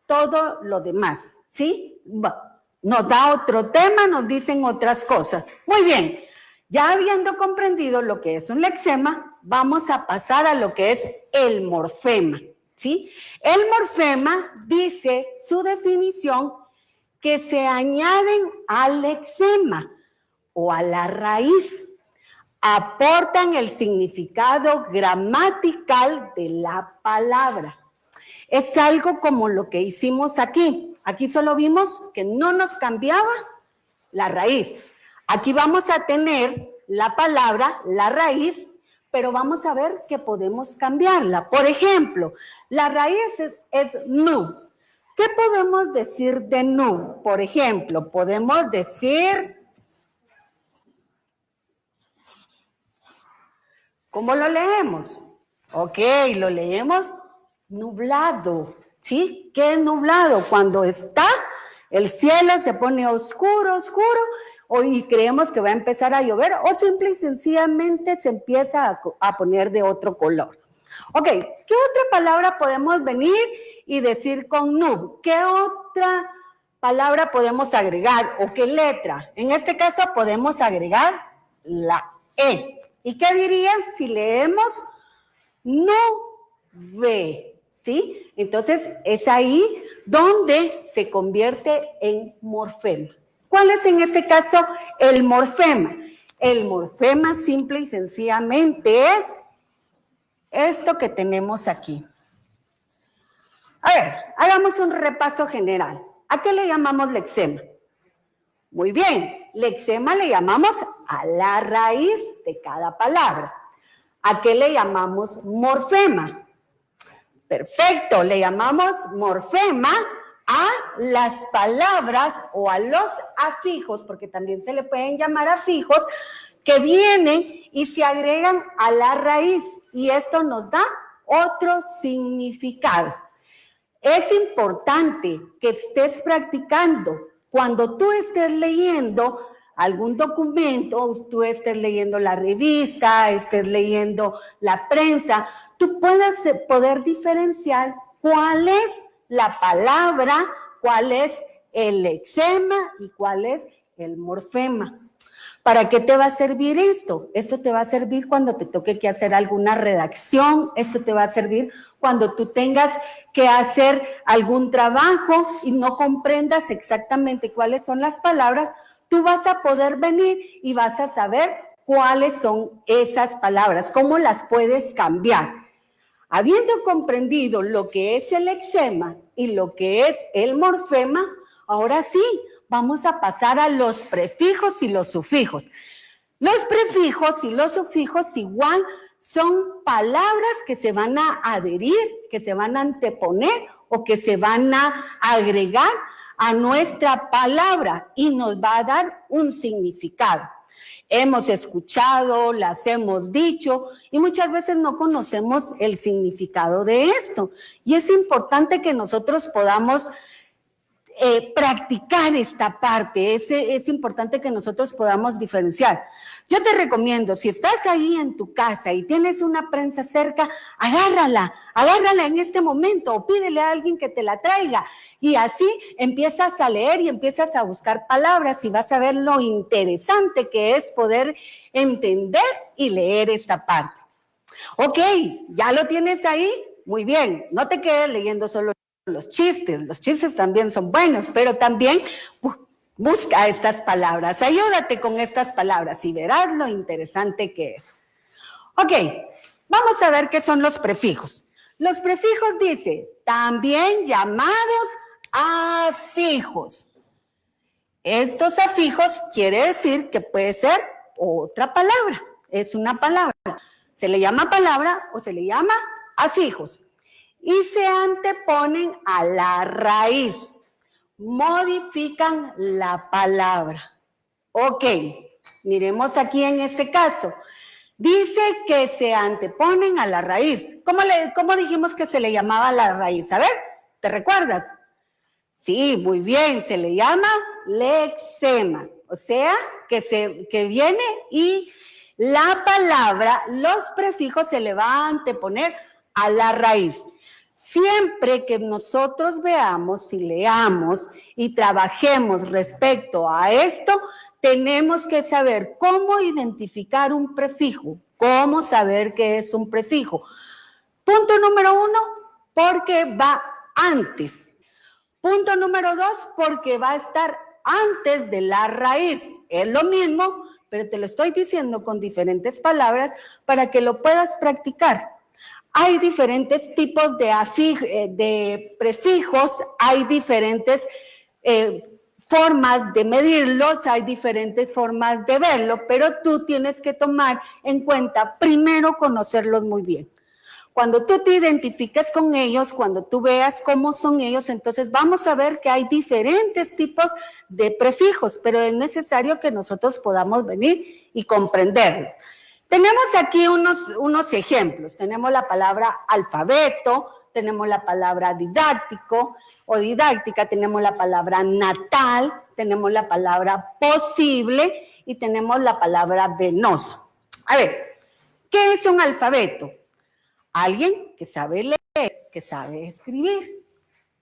G: todo lo demás, ¿sí? Nos da otro tema, nos dicen otras cosas. Muy bien, ya habiendo comprendido lo que es un lexema, vamos a pasar a lo que es el morfema, ¿sí? El morfema dice su definición que se añaden al lexema o a la raíz. Aportan el significado gramatical de la palabra. Es algo como lo que hicimos aquí. Aquí solo vimos que no nos cambiaba la raíz. Aquí vamos a tener la palabra, la raíz, pero vamos a ver que podemos cambiarla. Por ejemplo, la raíz es nu. ¿Qué podemos decir de nu? Por ejemplo, podemos decir, ¿cómo lo leemos? Ok, lo leemos nublado, ¿sí? ¿Qué es nublado? Cuando está, el cielo se pone oscuro, y creemos que va a empezar a llover, o simple y sencillamente se empieza a poner de otro color. Ok, ¿qué otra palabra podemos venir y decir con nu? ¿Qué otra palabra podemos agregar o qué letra? En este caso podemos agregar la E. ¿Y qué dirían si leemos nube? ¿Sí? Entonces es ahí donde se convierte en morfema. ¿Cuál es en este caso el morfema? El morfema simple y sencillamente es esto que tenemos aquí. A ver, hagamos un repaso general. ¿A qué le llamamos lexema? Muy bien, lexema le llamamos a la raíz de cada palabra. ¿A qué le llamamos morfema? Perfecto, le llamamos morfema a las palabras o a los afijos, porque también se le pueden llamar afijos, que vienen y se agregan a la raíz. Y esto nos da otro significado. Es importante que estés practicando. Cuando tú estés leyendo algún documento, tú estés leyendo la revista, estés leyendo la prensa, tú puedas poder diferenciar cuál es la palabra, cuál es el lexema y cuál es el morfema. ¿Para qué te va a servir esto? Esto te va a servir cuando te toque que hacer alguna redacción, esto te va a servir cuando tú tengas que hacer algún trabajo y no comprendas exactamente cuáles son las palabras, tú vas a poder venir y vas a saber cuáles son esas palabras, cómo las puedes cambiar. Habiendo comprendido lo que es el lexema y lo que es el morfema, ahora sí, vamos a pasar a los prefijos y los sufijos. Los prefijos y los sufijos igual son palabras que se van a adherir, que se van a anteponer o que se van a agregar a nuestra palabra y nos va a dar un significado. Hemos escuchado, las hemos dicho y muchas veces no conocemos el significado de esto. Y es importante que nosotros podamos practicar esta parte, es importante que nosotros podamos diferenciar. Yo te recomiendo, si estás ahí en tu casa y tienes una prensa cerca, agárrala en este momento o pídele a alguien que te la traiga y así empiezas a leer y empiezas a buscar palabras y vas a ver lo interesante que es poder entender y leer esta parte. Ok, ¿ya lo tienes ahí? Muy bien, no te quedes leyendo solo los chistes también son buenos, pero también busca estas palabras, ayúdate con estas palabras y verás lo interesante que es. Ok, vamos a ver qué son los prefijos. Los prefijos dice, también llamados afijos. Estos afijos quiere decir que puede ser otra palabra, es una palabra. Se le llama palabra o se le llama afijos. Y se anteponen a la raíz, modifican la palabra. Ok, miremos aquí en este caso. Dice que se anteponen a la raíz. ¿Cómo dijimos que se le llamaba la raíz? A ver, ¿te recuerdas? Sí, muy bien, se le llama lexema. O sea, que viene y la palabra, los prefijos se le va a anteponer a la raíz. Siempre que nosotros veamos y leamos y trabajemos respecto a esto, tenemos que saber cómo identificar un prefijo, cómo saber qué es un prefijo. Punto número 1, porque va antes. Punto número 2, porque va a estar antes de la raíz. Es lo mismo, pero te lo estoy diciendo con diferentes palabras para que lo puedas practicar. Hay diferentes tipos de prefijos, hay diferentes formas de medirlos, hay diferentes formas de verlo, pero tú tienes que tomar en cuenta primero conocerlos muy bien. Cuando tú te identifiques con ellos, cuando tú veas cómo son ellos, entonces vamos a ver que hay diferentes tipos de prefijos, pero es necesario que nosotros podamos venir y comprenderlos. Tenemos aquí unos ejemplos. Tenemos la palabra alfabeto, tenemos la palabra didáctico o didáctica, tenemos la palabra natal, tenemos la palabra posible y tenemos la palabra venoso. A ver, ¿qué es un alfabeto? Alguien que sabe leer, que sabe escribir.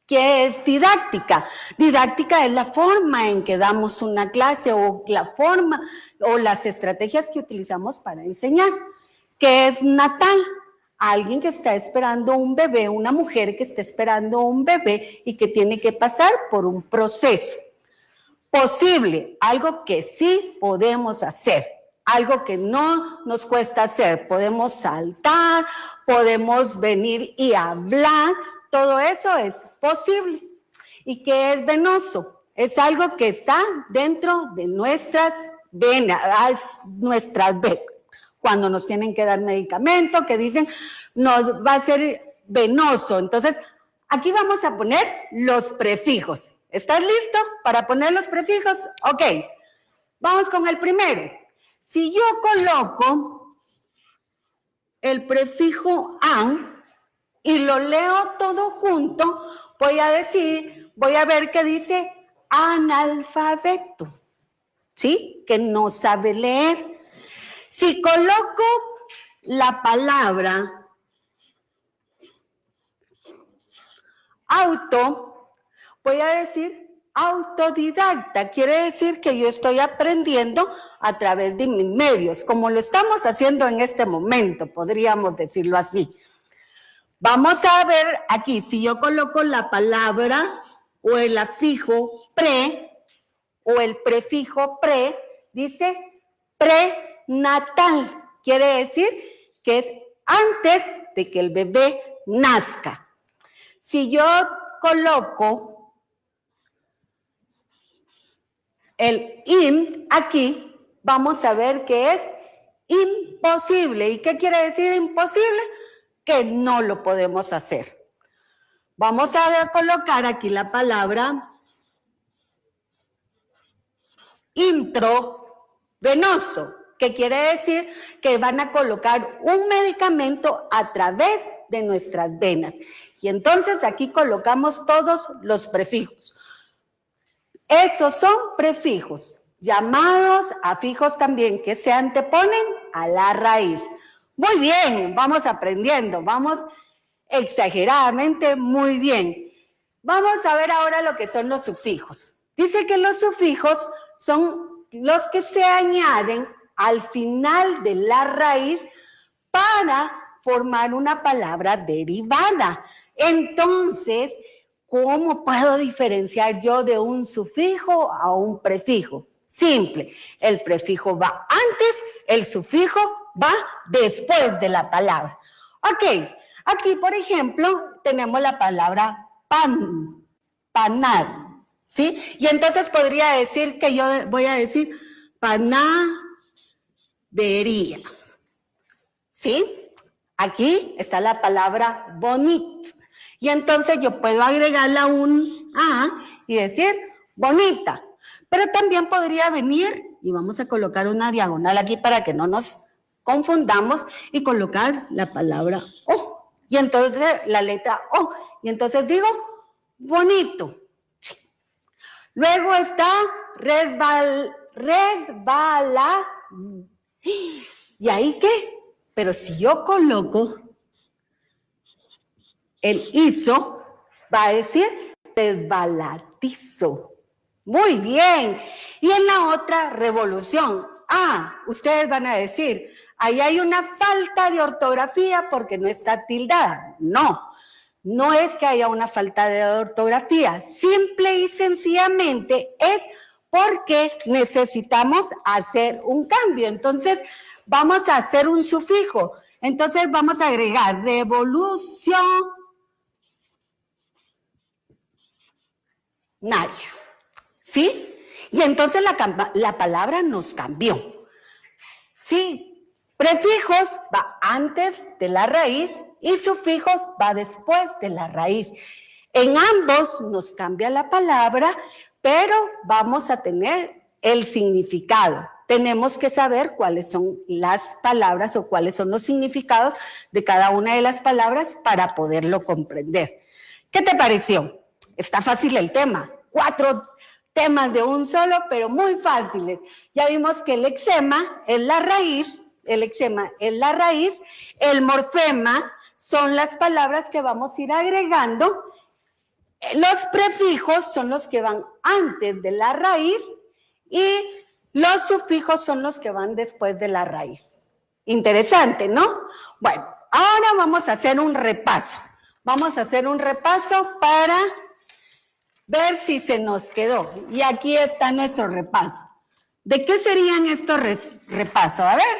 G: ¿Qué es didáctica? Didáctica es la forma en que damos una clase o la forma o las estrategias que utilizamos para enseñar. ¿Qué es natal? Alguien que está esperando un bebé, una mujer que está esperando un bebé y que tiene que pasar por un proceso. Posible, algo que sí podemos hacer, algo que no nos cuesta hacer. Podemos saltar, podemos venir y hablar. Todo eso es posible. ¿Y qué es venoso? Es algo que está dentro de nuestras venas, Cuando nos tienen que dar medicamento, que dicen, nos va a ser venoso. Entonces, aquí vamos a poner los prefijos. ¿Estás listo para poner los prefijos? Ok, vamos con el primero. Si yo coloco el prefijo an, y lo leo todo junto, voy a ver que dice analfabeto, ¿sí? Que no sabe leer. Si coloco la palabra auto, voy a decir autodidacta. Quiere decir que yo estoy aprendiendo a través de mis medios, como lo estamos haciendo en este momento, podríamos decirlo así. Vamos a ver aquí, si yo coloco la palabra o el afijo pre o el prefijo pre, dice prenatal. Quiere decir que es antes de que el bebé nazca. Si yo coloco el in aquí, vamos a ver que es imposible. ¿Y qué quiere decir imposible? Que no lo podemos hacer. Vamos a colocar aquí la palabra intravenoso, que quiere decir que van a colocar un medicamento a través de nuestras venas. Y entonces aquí colocamos todos los prefijos. Esos son prefijos, llamados afijos también, que se anteponen a la raíz. Muy bien, vamos aprendiendo, vamos exageradamente muy bien. Vamos a ver ahora lo que son los sufijos. Dice que los sufijos son los que se añaden al final de la raíz para formar una palabra derivada. Entonces, ¿cómo puedo diferenciar yo de un sufijo a un prefijo? Simple, el prefijo va antes, el sufijo va después de la palabra. Ok, aquí por ejemplo tenemos la palabra pan, panad, ¿sí? Y entonces podría decir que yo voy a decir panadería, ¿sí? Aquí está la palabra bonito. Y entonces yo puedo agregarle un a y decir bonita. Pero también podría venir, y vamos a colocar una diagonal aquí para que no nos confundamos, y colocar la palabra o. Y entonces la letra o. Y entonces digo bonito. Sí. Luego está resbala. ¿Y ahí qué? Pero si yo coloco el iso, va a decir resbaladizo. Muy bien. Y en la otra, revolución. Ah, ustedes van a decir, ahí hay una falta de ortografía porque no está tildada. No, no es que haya una falta de ortografía. Simple y sencillamente es porque necesitamos hacer un cambio. Entonces, vamos a hacer un sufijo. Entonces, vamos a agregar revolución. Nadia. ¿Sí? Y entonces la palabra nos cambió. Sí, prefijos va antes de la raíz y sufijos va después de la raíz. En ambos nos cambia la palabra, pero vamos a tener el significado. Tenemos que saber cuáles son las palabras o cuáles son los significados de cada una de las palabras para poderlo comprender. ¿Qué te pareció? Está fácil el tema. 4 temas de un solo, pero muy fáciles. Ya vimos que el lexema es la raíz, el morfema son las palabras que vamos a ir agregando, los prefijos son los que van antes de la raíz y los sufijos son los que van después de la raíz. Interesante, ¿no? Bueno, ahora vamos a hacer un repaso. Vamos a hacer un repaso para ver si se nos quedó. Y aquí está nuestro repaso. ¿De qué serían estos repasos? A ver,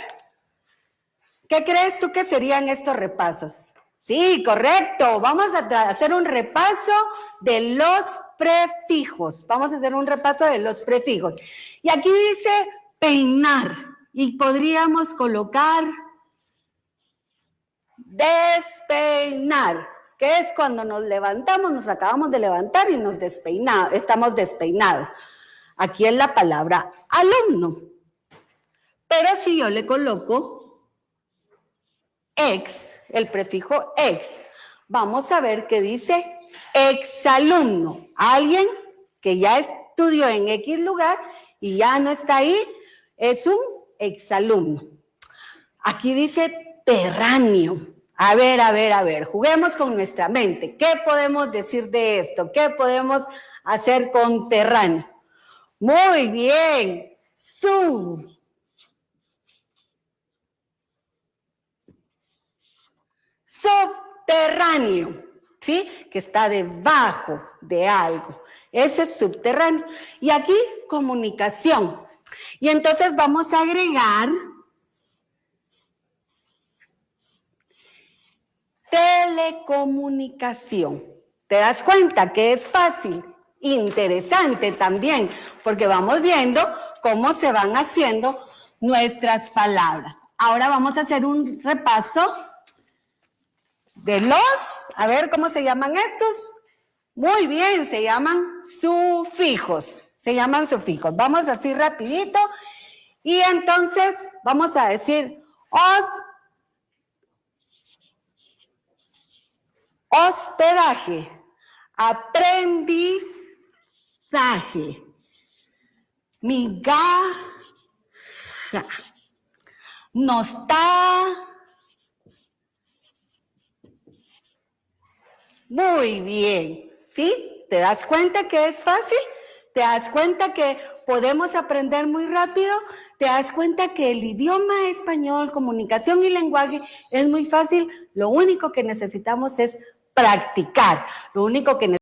G: ¿qué crees tú que serían estos repasos? Sí, correcto. Vamos a hacer un repaso de los prefijos. Vamos a hacer un repaso de los prefijos. Y aquí dice peinar. Y podríamos colocar despeinar, que es cuando nos levantamos, nos acabamos de levantar y nos despeinamos, estamos despeinados. Aquí es la palabra alumno. Pero si yo le coloco ex, el prefijo ex, vamos a ver que dice exalumno. Alguien que ya estudió en X lugar y ya no está ahí, es un exalumno. Aquí dice terráneo. A ver, juguemos con nuestra mente. ¿Qué podemos decir de esto? ¿Qué podemos hacer con terráneo? Muy bien, subterráneo, ¿sí? Que está debajo de algo. Eso es subterráneo. Y aquí, comunicación. Y entonces vamos a agregar telecomunicación. ¿Te das cuenta que es fácil? Interesante también, porque vamos viendo cómo se van haciendo nuestras palabras. Ahora vamos a hacer un repaso de los, a ver cómo se llaman estos. Muy bien, se llaman sufijos. Vamos así rapidito y entonces vamos a decir hospedaje, aprendizaje, migaja, muy bien, ¿sí? ¿Te das cuenta que es fácil? ¿Te das cuenta que podemos aprender muy rápido? ¿Te das cuenta que el idioma español, comunicación y lenguaje es muy fácil? Lo único que necesitamos es practicar. Lo único que